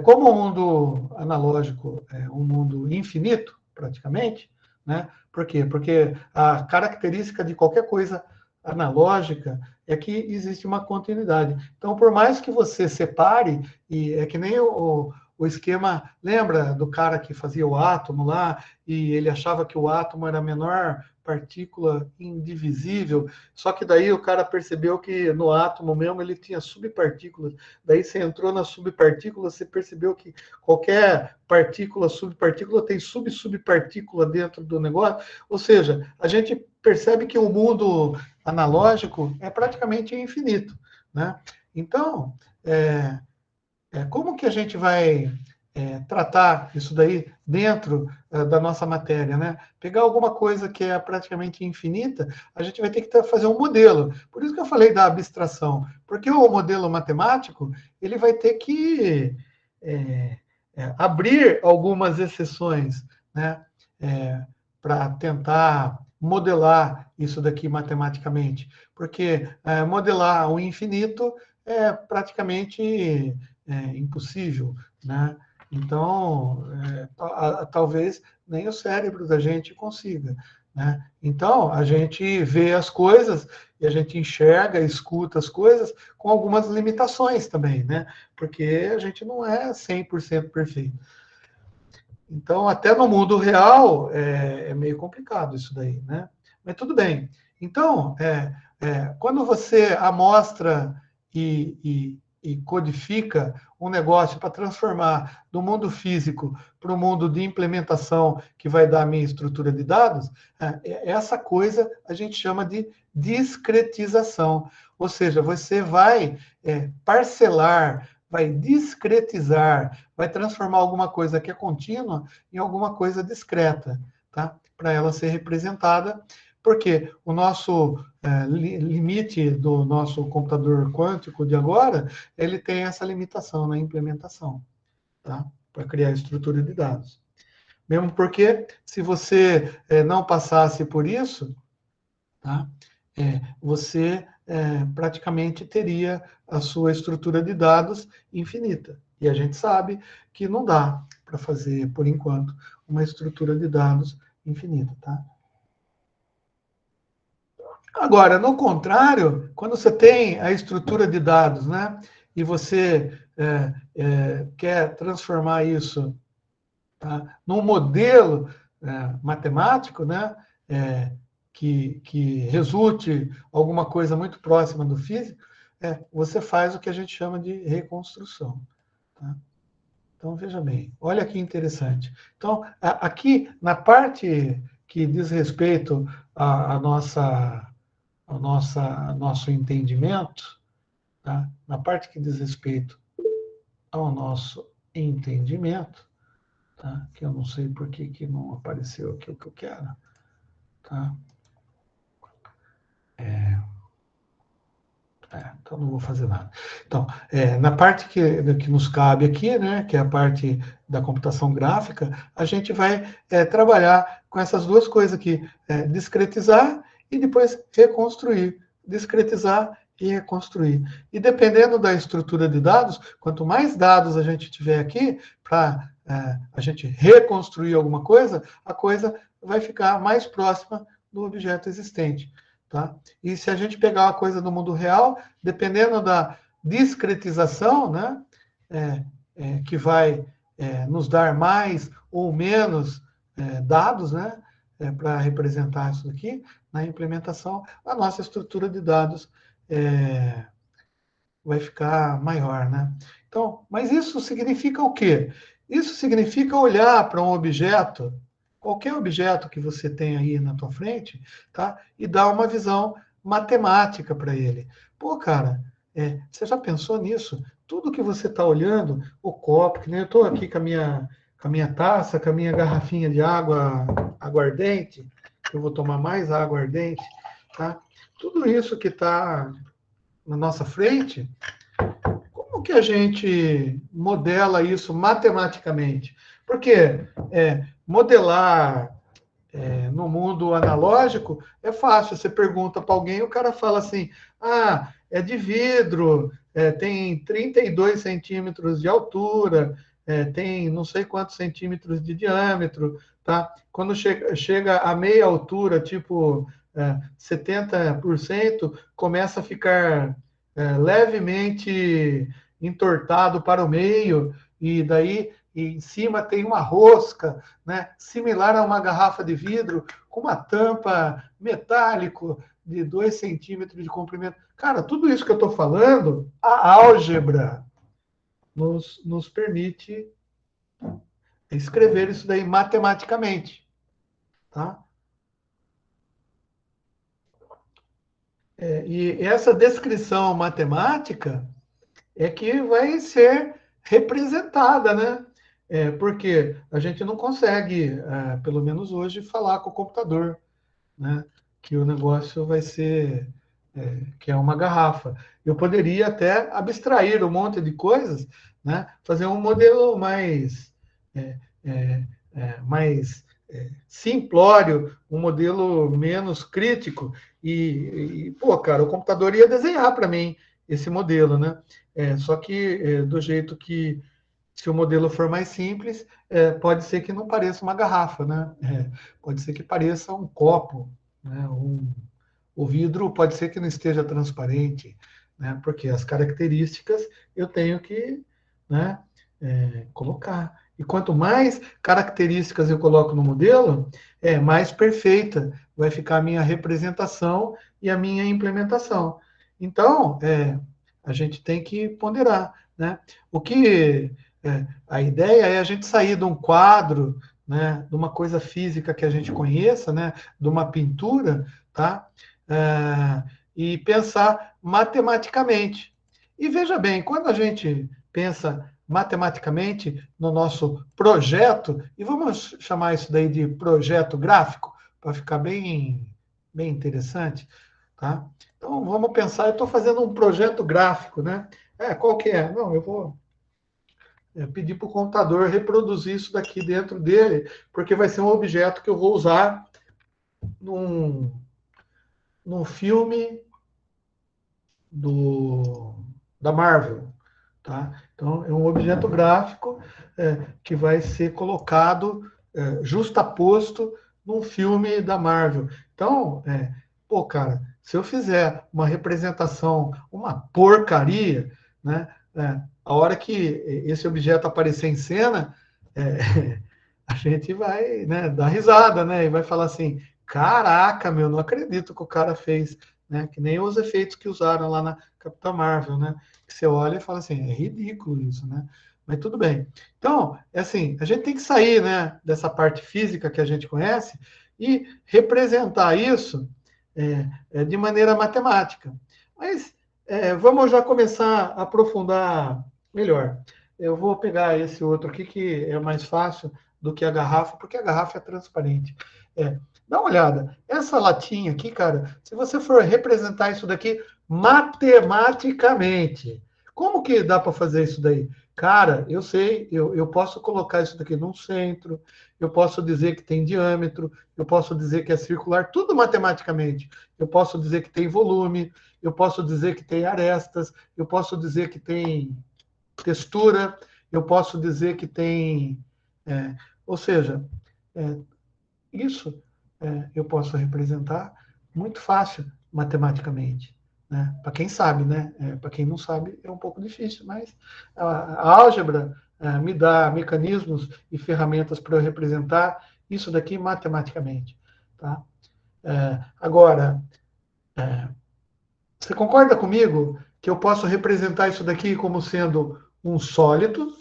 como o mundo analógico é um mundo infinito, praticamente, né? Por quê? Porque a característica de qualquer coisa analógica é que existe uma continuidade. Então, por mais que você separe, e é que nem o esquema, lembra do cara que fazia o átomo lá, e ele achava que o átomo era a menor partícula indivisível, só que daí o cara percebeu que no átomo mesmo ele tinha subpartículas. Daí você entrou na subpartícula, você percebeu que qualquer partícula, subpartícula, tem subpartícula dentro do negócio. Ou seja, a gente percebe que o mundo analógico é praticamente infinito, né? Então, como que a gente vai tratar isso daí dentro da nossa matéria, né? Pegar alguma coisa que é praticamente infinita, a gente vai ter que fazer um modelo. Por isso que eu falei da abstração, porque o modelo matemático ele vai ter que abrir algumas exceções, né? Para tentar modelar isso daqui matematicamente, porque modelar o infinito é praticamente impossível, né? Então, talvez nem o cérebro da gente consiga. né? Então, a gente vê as coisas e a gente enxerga, escuta as coisas com algumas limitações também, né? Porque a gente não é 100% perfeito. Então, até no mundo real, é meio complicado isso daí, né? Mas tudo bem. Então, quando você amostra e codifica um negócio para transformar do mundo físico para o mundo de implementação que vai dar a minha estrutura de dados, essa coisa a gente chama de discretização. Ou seja, você vai parcelar, vai discretizar, vai transformar alguma coisa que é contínua em alguma coisa discreta, tá? Para ela ser representada, porque o nosso limite do nosso computador quântico de agora, ele tem essa limitação na implementação, tá? Para criar estrutura de dados. Mesmo porque, se você não passasse por isso, tá? Você praticamente teria a sua estrutura de dados infinita. E a gente sabe que não dá para fazer, por enquanto, uma estrutura de dados infinita, tá? Agora, no contrário, quando você tem a estrutura de dados, né, e você quer transformar isso, tá, num modelo matemático, né, que resulte alguma coisa muito próxima do físico, você faz o que a gente chama de reconstrução. Tá? Então, veja bem, olha que interessante. Então, aqui, na parte que diz respeito à nossa nosso entendimento, tá? Na parte que diz respeito ao nosso entendimento, tá? Que eu não sei por que não apareceu aqui o que eu quero, tá? Então não vou fazer nada. Então, na parte que nos cabe aqui, né, que é a parte da computação gráfica, a gente vai trabalhar com essas duas coisas aqui, discretizar e depois reconstruir. Discretizar e reconstruir. E dependendo da estrutura de dados, quanto mais dados a gente tiver aqui para a gente reconstruir alguma coisa, a coisa vai ficar mais próxima do objeto existente. Tá? E se a gente pegar uma coisa do mundo real, dependendo da discretização, né, que vai nos dar mais ou menos dados, né, para representar isso aqui, na implementação, a nossa estrutura de dados vai ficar maior. Né? Então, mas isso significa o quê? Isso significa olhar para um objeto, qualquer objeto que você tem aí na tua frente, tá? E dar uma visão matemática para ele. Pô, cara, você já pensou nisso? Tudo que você está olhando, o copo, que nem eu estou aqui com a minha taça, com a minha garrafinha de água aguardente, que eu vou tomar mais água ardente, tá? Tudo isso que está na nossa frente, como que a gente modela isso matematicamente? Porque modelar no mundo analógico é fácil. Você pergunta para alguém, o cara fala assim: ah, é de vidro, tem 32 centímetros de altura, tem não sei quantos centímetros de diâmetro, tá? Quando chega a meia altura, tipo 70%, começa a ficar levemente entortado para o meio, e daí em cima tem uma rosca, né, similar a uma garrafa de vidro, com uma tampa metálico de 2 centímetros de comprimento. Cara, tudo isso que eu estou falando, a álgebra nos permite escrever isso daí matematicamente. Tá? E essa descrição matemática é que vai ser representada, né? Porque a gente não consegue, pelo menos hoje, falar com o computador, né? Que o negócio vai ser, que é uma garrafa. Eu poderia até abstrair um monte de coisas, né? Fazer um modelo é, é, mais simplório, um modelo menos crítico, pô, cara, o computador ia desenhar para mim esse modelo, né? Só que do jeito que Se o modelo for mais simples, pode ser que não pareça uma garrafa, né? Pode ser que pareça um copo, né? O vidro pode ser que não esteja transparente, né? Porque as características eu tenho que, né, colocar. E quanto mais características eu coloco no modelo, mais perfeita vai ficar a minha representação e a minha implementação. Então, a gente tem que ponderar, né? O que a ideia é a gente sair de um quadro, né, de uma coisa física que a gente conheça, né, de uma pintura, tá? E pensar matematicamente. E veja bem, quando a gente pensa matematicamente no nosso projeto, e vamos chamar isso daí de projeto gráfico, para ficar bem interessante, tá? Então, vamos pensar, eu estou fazendo um projeto gráfico, né? Qual que é? Não, eu vou pedir para o computador reproduzir isso daqui dentro dele, porque vai ser um objeto que eu vou usar num filme da Marvel. Tá? Então, é um objeto gráfico que vai ser colocado, justaposto num filme da Marvel. Então, pô, cara, se eu fizer uma representação, uma porcaria, né, a hora que esse objeto aparecer em cena, a gente vai, né, dar risada, né, e vai falar assim, caraca, meu, não acredito que o cara fez, né, que nem os efeitos que usaram lá na Capitã Marvel, né, que você olha e fala assim, é ridículo isso, né, mas tudo bem. Então, é assim, a gente tem que sair, né, dessa parte física que a gente conhece e representar isso de maneira matemática. Mas vamos já começar a aprofundar melhor. Eu vou pegar esse outro aqui que é mais fácil do que a garrafa, porque a garrafa é transparente. Dá uma olhada. Essa latinha aqui, cara, se você for representar isso daqui matematicamente, como que dá para fazer isso daí? Cara, eu sei, eu posso colocar isso daqui num centro, eu posso dizer que tem diâmetro, eu posso dizer que é circular, tudo matematicamente. Eu posso dizer que tem volume, eu posso dizer que tem arestas, eu posso dizer que tem textura, eu posso dizer que tem. Ou seja, é, isso eu posso representar muito fácil matematicamente. Né? Para quem sabe, né? Para quem não sabe, é um pouco difícil, mas a álgebra me dá mecanismos e ferramentas para eu representar isso daqui matematicamente. Tá? Agora, você concorda comigo que eu posso representar isso daqui como sendo um sólido,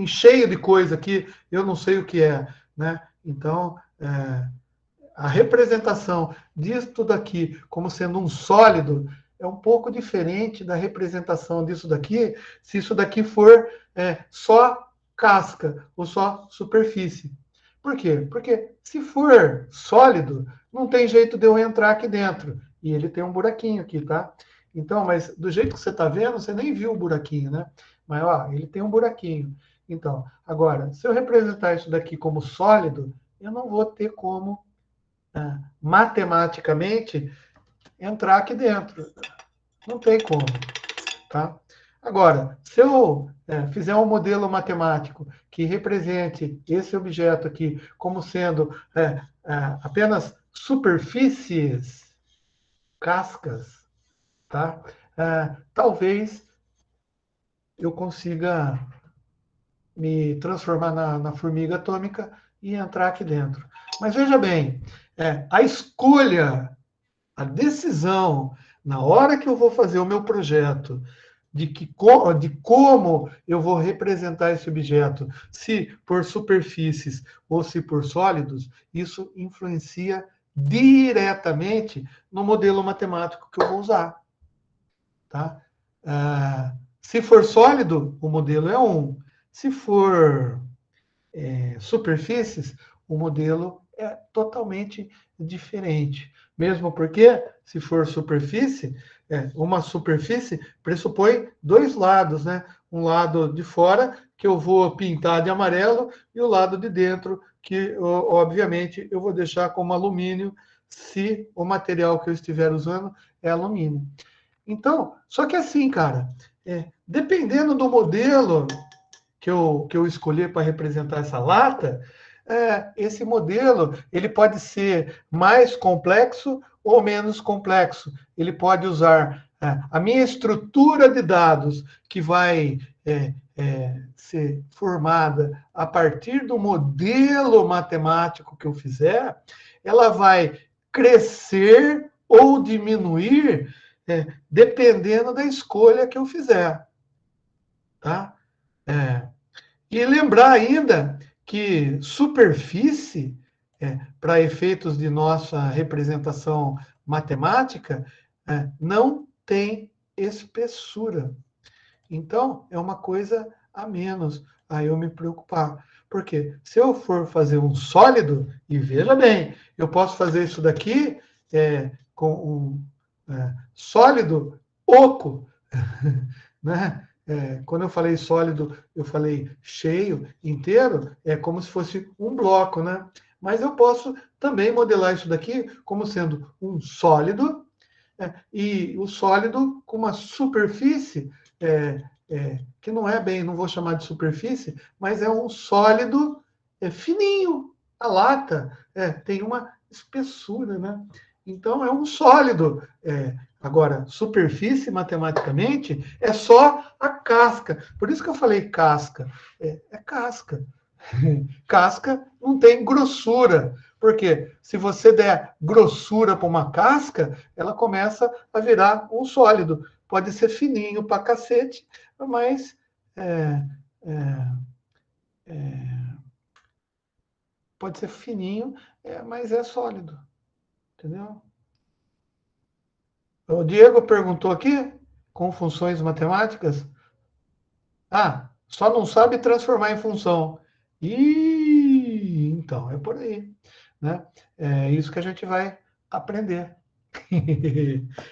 cheio de coisa que eu não sei o que é, né? Então, a representação disso daqui como sendo um sólido é um pouco diferente da representação disso daqui, se isso daqui for só casca ou só superfície. Por quê? Porque se for sólido, não tem jeito de eu entrar aqui dentro. E ele tem um buraquinho aqui, tá? Então, mas do jeito que você está vendo, você nem viu o buraquinho, né? Mas, ó, ele tem um buraquinho. Então, agora, se eu representar isso daqui como sólido, eu não vou ter como matematicamente entrar aqui dentro. Não tem como, tá? Agora, se eu fizer um modelo matemático que represente esse objeto aqui como sendo apenas superfícies, cascas, tá? Talvez eu consiga me transformar na formiga atômica e entrar aqui dentro. Mas veja bem, a escolha, a decisão, na hora que eu vou fazer o meu projeto, de como eu vou representar esse objeto, se por superfícies ou se por sólidos, isso influencia diretamente no modelo matemático que eu vou usar. Tá? Se for sólido, o modelo é um. Se for superfícies, o modelo é totalmente diferente. Mesmo porque, se for superfície, uma superfície pressupõe dois lados, né? Um lado de fora, que eu vou pintar de amarelo, e o lado de dentro, que, obviamente, eu vou deixar como alumínio, se o material que eu estiver usando é alumínio. Então, só que assim, cara, dependendo do modelo que eu escolher para representar essa lata, esse modelo ele pode ser mais complexo ou menos complexo. Ele pode usar a minha estrutura de dados, que vai ser formada a partir do modelo matemático que eu fizer, ela vai crescer ou diminuir dependendo da escolha que eu fizer. Tá? E lembrar ainda que superfície, para efeitos de nossa representação matemática, não tem espessura. Então, é uma coisa a menos a eu me preocupar. Porque se eu for fazer um sólido, e veja bem, eu posso fazer isso daqui com um sólido oco, né? Quando eu falei sólido, eu falei cheio, inteiro, é como se fosse um bloco, né? Mas eu posso também modelar isso daqui como sendo um sólido, e o sólido com uma superfície, que não é bem, não vou chamar de superfície, mas é um sólido fininho. A lata tem uma espessura, né? Então é um sólido. Agora, superfície, matematicamente, é só a casca. Por isso que eu falei casca. É casca. Casca não tem grossura. Porque se você der grossura para uma casca, ela começa a virar um sólido. Pode ser fininho para cacete, mas pode ser fininho, mas é sólido. Entendeu? O Diego perguntou aqui, com funções matemáticas. Só não sabe transformar em função. Então, é por aí. Né? É isso que a gente vai aprender.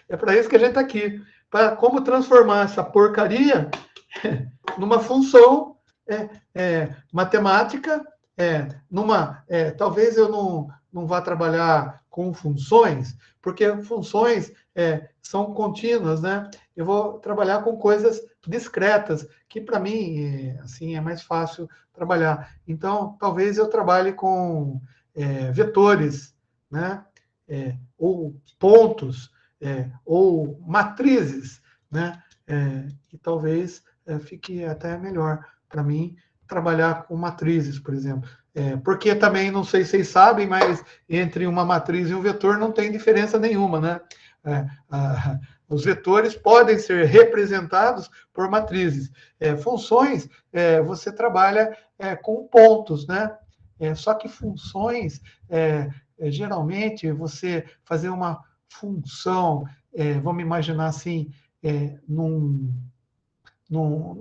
É para isso que a gente está aqui. Para como transformar essa porcaria numa função matemática, talvez eu não vá trabalhar com funções, porque funções são contínuas, né? Eu vou trabalhar com coisas discretas, que para mim assim é mais fácil trabalhar. Então, talvez eu trabalhe com vetores, né? Ou pontos, ou matrizes, né? E talvez fique até melhor para mim trabalhar com matrizes, por exemplo. Porque também, não sei se vocês sabem, mas entre uma matriz e um vetor não tem diferença nenhuma, né? Os vetores podem ser representados por matrizes. Funções, você trabalha com pontos, né? Só que funções, geralmente, você fazer uma função, vamos imaginar assim,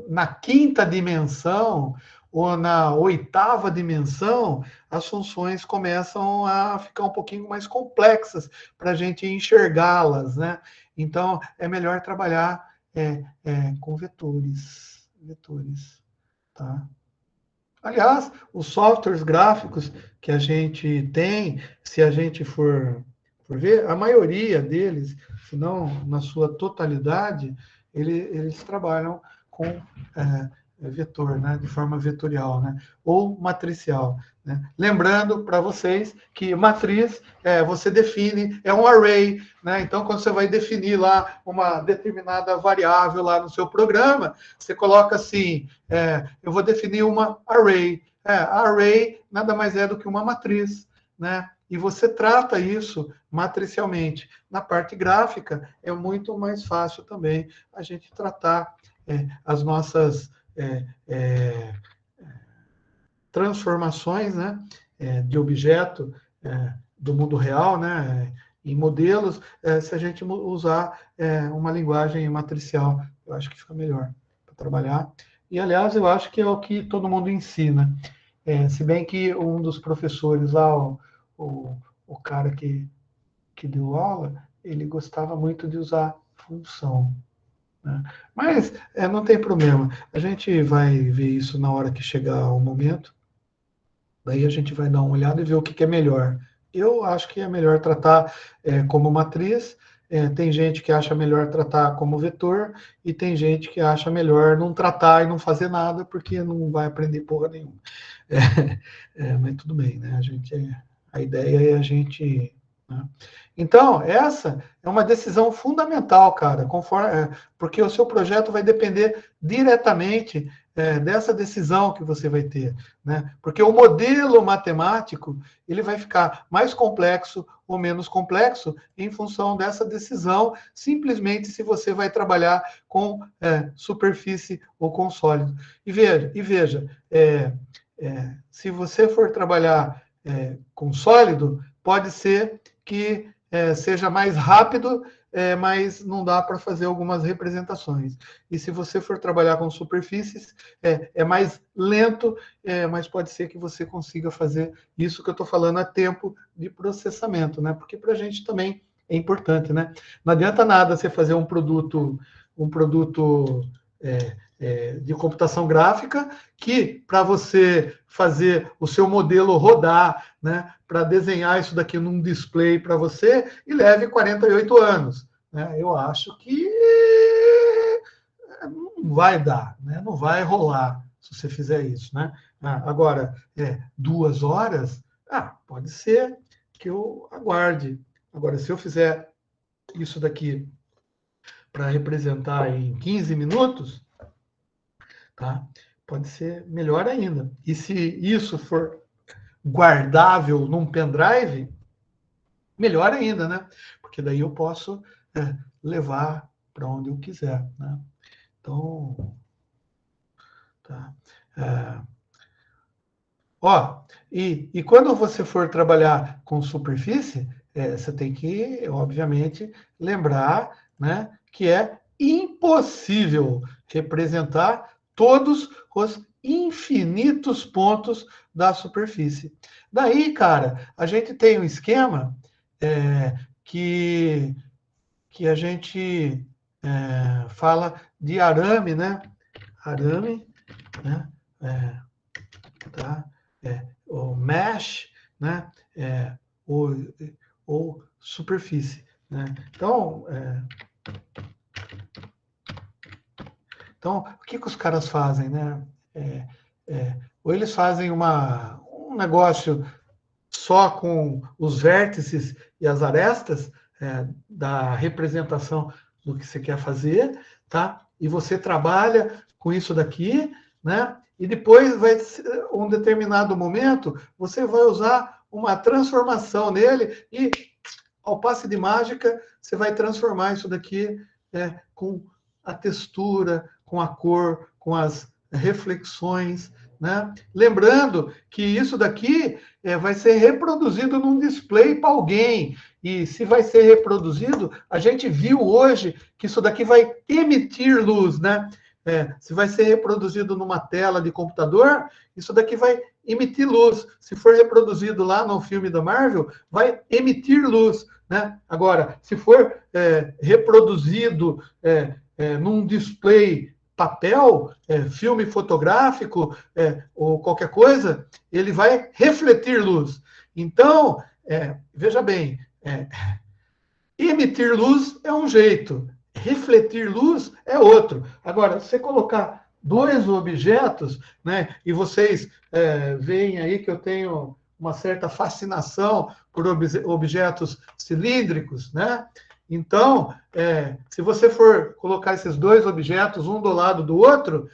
na quinta dimensão ou na oitava dimensão, as funções começam a ficar um pouquinho mais complexas para a gente enxergá-las, né? Então, é melhor trabalhar com vetores. Tá? Aliás, os softwares gráficos que a gente tem, se a gente for ver, a maioria deles, se não na sua totalidade, eles trabalham com vetor, né, de forma vetorial, né, ou matricial. Né? Lembrando para vocês que matriz você define, é um array, né? Então, quando você vai definir lá uma determinada variável lá no seu programa, você coloca assim, eu vou definir uma array. Array nada mais é do que uma matriz, né? E você trata isso matricialmente. Na parte gráfica, é muito mais fácil também a gente tratar as nossas transformações, né, de objeto do mundo real, né, em modelos, se a gente usar uma linguagem matricial. Eu acho que fica melhor para trabalhar. E, aliás, eu acho que é o que todo mundo ensina. Se bem que um dos professores lá, o cara que deu aula, ele gostava muito de usar função. Né? Mas não tem problema. A gente vai ver isso na hora que chegar o momento. Daí a gente vai dar uma olhada e ver o que é melhor. Eu acho que é melhor tratar como matriz, tem gente que acha melhor tratar como vetor, e tem gente que acha melhor não tratar e não fazer nada, porque não vai aprender porra nenhuma. Mas tudo bem, né? A ideia é a gente... Né? Então, essa é uma decisão fundamental, cara, porque o seu projeto vai depender diretamente dessa decisão que você vai ter, né? Porque o modelo matemático ele vai ficar mais complexo ou menos complexo em função dessa decisão, simplesmente se você vai trabalhar com superfície ou com sólido. E veja, se você for trabalhar com sólido, pode ser que seja mais rápido, mas não dá para fazer algumas representações. E se você for trabalhar com superfícies, é mais lento, mas pode ser que você consiga fazer isso que eu estou falando a tempo de processamento, né? Porque para a gente também é importante, né? Não adianta nada você fazer um produto de computação gráfica que, para você fazer o seu modelo rodar, né, para desenhar isso daqui num display para você, e leve 48 anos. Né? Eu acho que não vai dar, né? Não vai rolar se você fizer isso. Né? Agora, 2 horas, pode ser que eu aguarde. Agora, se eu fizer isso daqui para representar em 15 minutos, tá? Pode ser melhor ainda. E se isso for guardável num pendrive, melhor ainda, né? Porque daí eu posso levar para onde eu quiser, né? Então, tá. E quando você for trabalhar com superfície, você tem que, obviamente, lembrar, né, que é impossível representar todos os infinitos pontos da superfície. Daí, cara, a gente tem um esquema que a gente fala de arame, né? Arame, né? Tá? O mesh, né? Ou superfície. Né? Então, o que os caras fazem? Né? Ou eles fazem um negócio só com os vértices e as arestas da representação do que você quer fazer, tá? E você trabalha com isso daqui, né? E depois, um determinado momento, você vai usar uma transformação nele e, ao passe de mágica, você vai transformar isso daqui com a textura, com a cor, com as reflexões, né? Lembrando que isso daqui vai ser reproduzido num display para alguém. E se vai ser reproduzido, a gente viu hoje que isso daqui vai emitir luz, né? Se vai ser reproduzido numa tela de computador, isso daqui vai emitir luz. Se for reproduzido lá no filme da Marvel, vai emitir luz, né? Agora, se for reproduzido num display papel, filme fotográfico ou qualquer coisa, ele vai refletir luz. Então, veja bem, emitir luz é um jeito, refletir luz é outro. Agora, se você colocar 2 objetos, né, e vocês veem aí que eu tenho uma certa fascinação por objetos cilíndricos, né? Então, se você for colocar esses 2 objetos um do lado do outro,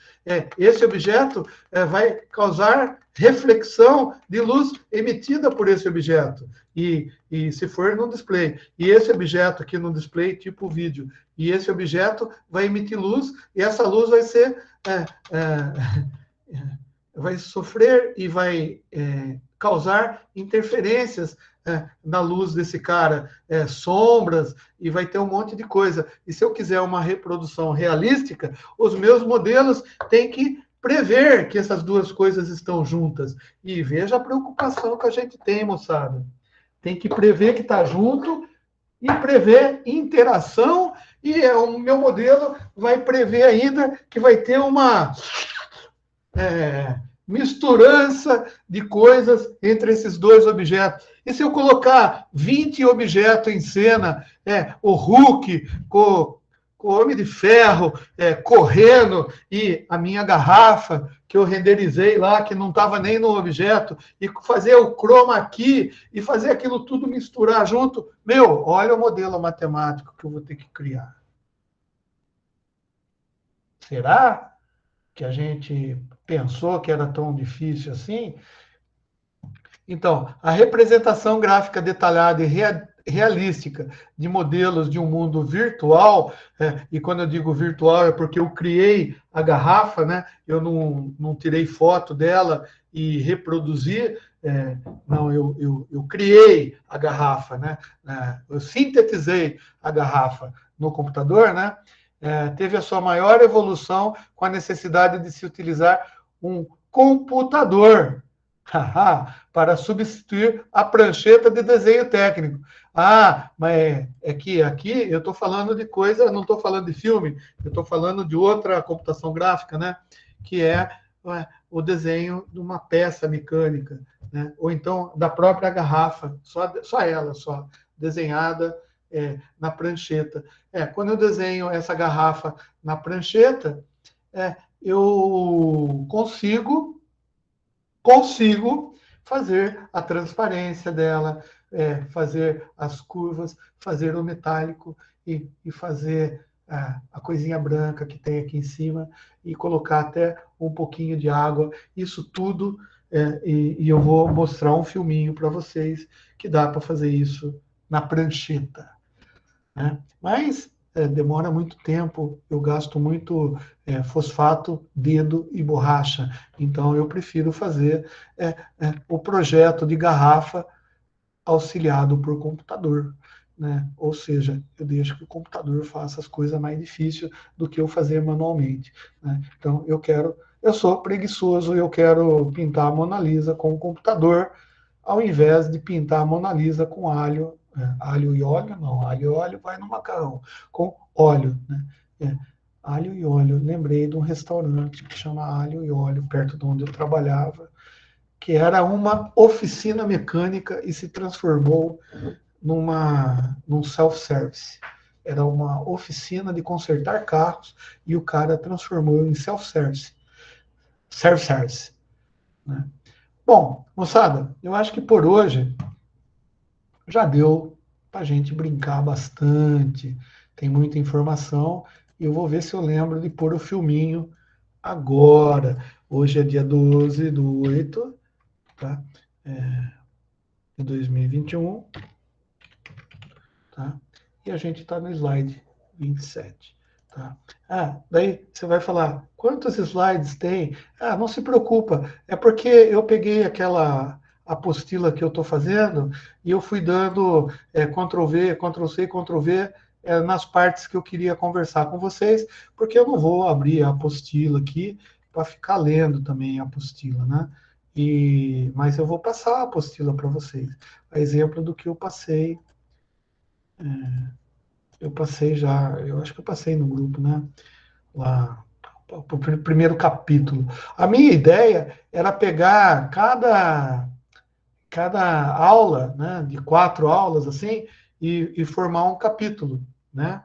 esse objeto vai causar reflexão de luz emitida por esse objeto. E se for no display, e esse objeto aqui no display, tipo vídeo, e esse objeto vai emitir luz, e essa luz vai ser vai sofrer e vai causar interferências na luz desse cara, sombras, e vai ter um monte de coisa. E se eu quiser uma reprodução realística, os meus modelos têm que prever que essas 2 coisas estão juntas. E veja a preocupação que a gente tem, moçada. Tem que prever que está junto e prever interação, e o meu modelo vai prever ainda que vai ter uma misturança de coisas entre esses 2 objetos. E se eu colocar 20 objetos em cena o Hulk com o Homem de Ferro correndo e a minha garrafa que eu renderizei lá, que não estava nem no objeto, e fazer o chroma key e fazer aquilo tudo misturar junto. Meu, olha o modelo matemático que eu vou ter que criar. Será que a gente pensou que era tão difícil assim? Então, a representação gráfica detalhada e realística de modelos de um mundo virtual, e quando eu digo virtual é porque eu criei a garrafa, né? Eu não tirei foto dela e reproduzi, não, eu criei a garrafa, né? Eu sintetizei a garrafa no computador, né? Teve a sua maior evolução com a necessidade de se utilizar um computador para substituir a prancheta de desenho técnico. Mas é que aqui eu estou falando de coisa, não estou falando de filme, eu estou falando de outra computação gráfica, né? Que é o desenho de uma peça mecânica, né? Ou então da própria garrafa, só ela, só desenhada na prancheta. Quando eu desenho essa garrafa na prancheta, eu consigo fazer a transparência dela, fazer as curvas, fazer o metálico e fazer a coisinha branca que tem aqui em cima e colocar até um pouquinho de água. Isso tudo, e eu vou mostrar um filminho para vocês que dá para fazer isso na prancheta, né? Mas demora muito tempo, eu gasto muito fosfato, dedo e borracha. Então, eu prefiro fazer o projeto de garrafa auxiliado por computador, né? Ou seja, eu deixo que o computador faça as coisas mais difíceis do que eu fazer manualmente, né? Então, eu sou preguiçoso, eu quero pintar a Mona Lisa com o computador, ao invés de pintar a Mona Lisa com alho, alho e óleo, não, alho e óleo vai no macarrão, com óleo, né? Alho e óleo. Lembrei de um restaurante que chama Alho e Óleo, perto de onde eu trabalhava, que era uma oficina mecânica e se transformou num self-service. Era uma oficina de consertar carros e o cara transformou em self-service. Self-service, né? Bom, moçada, eu acho que por hoje já deu para a gente brincar bastante. Tem muita informação e eu vou ver se eu lembro de pôr o filminho agora. Hoje é dia 12/8, tá? De 2021, tá? E a gente está no slide 27, tá? Daí você vai falar, quantos slides tem? Não se preocupa, é porque eu peguei aquela apostila que eu estou fazendo e eu fui dando Ctrl V, Ctrl C, Ctrl V nas partes que eu queria conversar com vocês, porque eu não vou abrir a apostila aqui para ficar lendo também a apostila, né? Mas eu vou passar a apostila para vocês. A exemplo do que eu passei já, eu acho que eu passei no grupo, né? Lá, o primeiro capítulo. A minha ideia era pegar cada aula, né, de 4 aulas, assim, e formar um capítulo, né?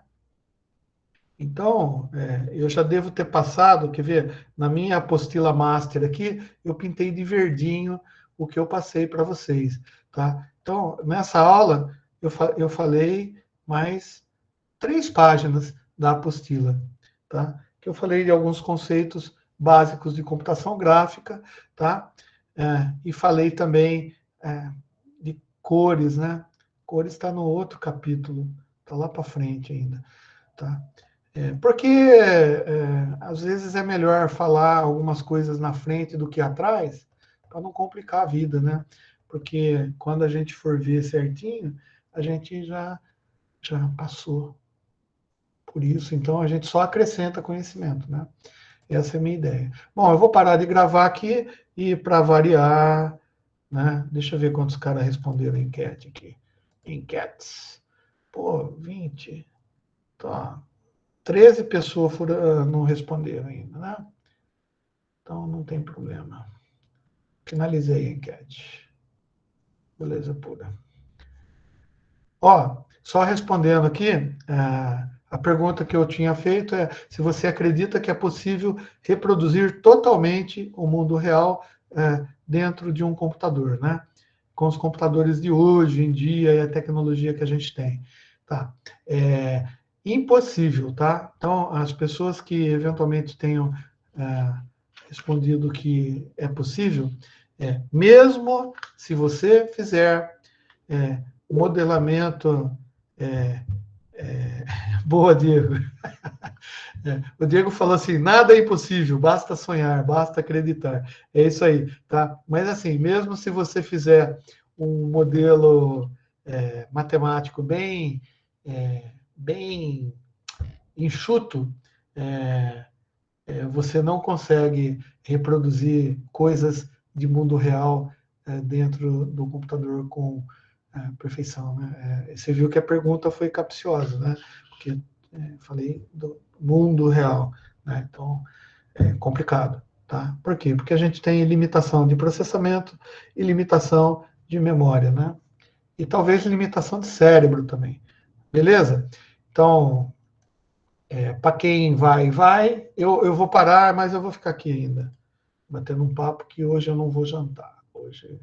Então, eu já devo ter passado, quer ver, na minha apostila master aqui, eu pintei de verdinho o que eu passei para vocês, tá? Então, nessa aula, eu falei mais 3 páginas da apostila, tá? Que eu falei de alguns conceitos básicos de computação gráfica, tá? E falei também de cores, né? Cores está no outro capítulo, está lá para frente ainda, tá? Porque às vezes é melhor falar algumas coisas na frente do que atrás, para não complicar a vida, né? Porque quando a gente for ver certinho, a gente já passou por isso, então a gente só acrescenta conhecimento, né? Essa é a minha ideia. Bom, eu vou parar de gravar aqui e para variar, né? Deixa eu ver quantos caras responderam a enquete aqui. Enquetes. Pô, 20. Tá. 13 pessoas não responderam ainda, né? Então não tem problema. Finalizei a enquete. Beleza pura. Ó, Só respondendo aqui, a pergunta que eu tinha feito é se você acredita que é possível reproduzir totalmente o mundo real dentro de um computador, né? Com os computadores de hoje em dia e a tecnologia que a gente tem. Tá? É impossível, tá? Então, as pessoas que eventualmente tenham respondido que é possível, mesmo se você fizer modelamento. Boa, Diego. O Diego falou assim: nada é impossível, basta sonhar, basta acreditar. É isso aí, tá? Mas assim, mesmo se você fizer um modelo matemático bem enxuto, você não consegue reproduzir coisas de mundo real dentro do computador com perfeição, né? Você viu que a pergunta foi capciosa, né? Porque falei do mundo real, né? Então é complicado, tá? Por quê? Porque a gente tem limitação de processamento e limitação de memória, né? E talvez limitação de cérebro também, beleza? Então, para quem vai. Eu vou parar, mas eu vou ficar aqui ainda, batendo um papo que hoje eu não vou jantar. Hoje,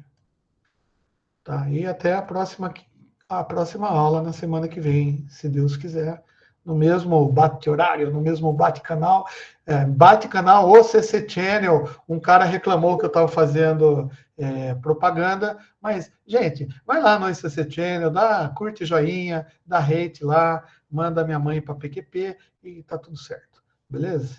tá? E até a próxima aula na semana que vem, se Deus quiser, no mesmo bate-horário, no mesmo bate-canal. Bate-canal ou CC Channel. Um cara reclamou que eu estava fazendo propaganda, mas, gente, vai lá no CC Channel, curte joinha, dá hate lá, manda minha mãe para PQP e tá tudo certo. Beleza?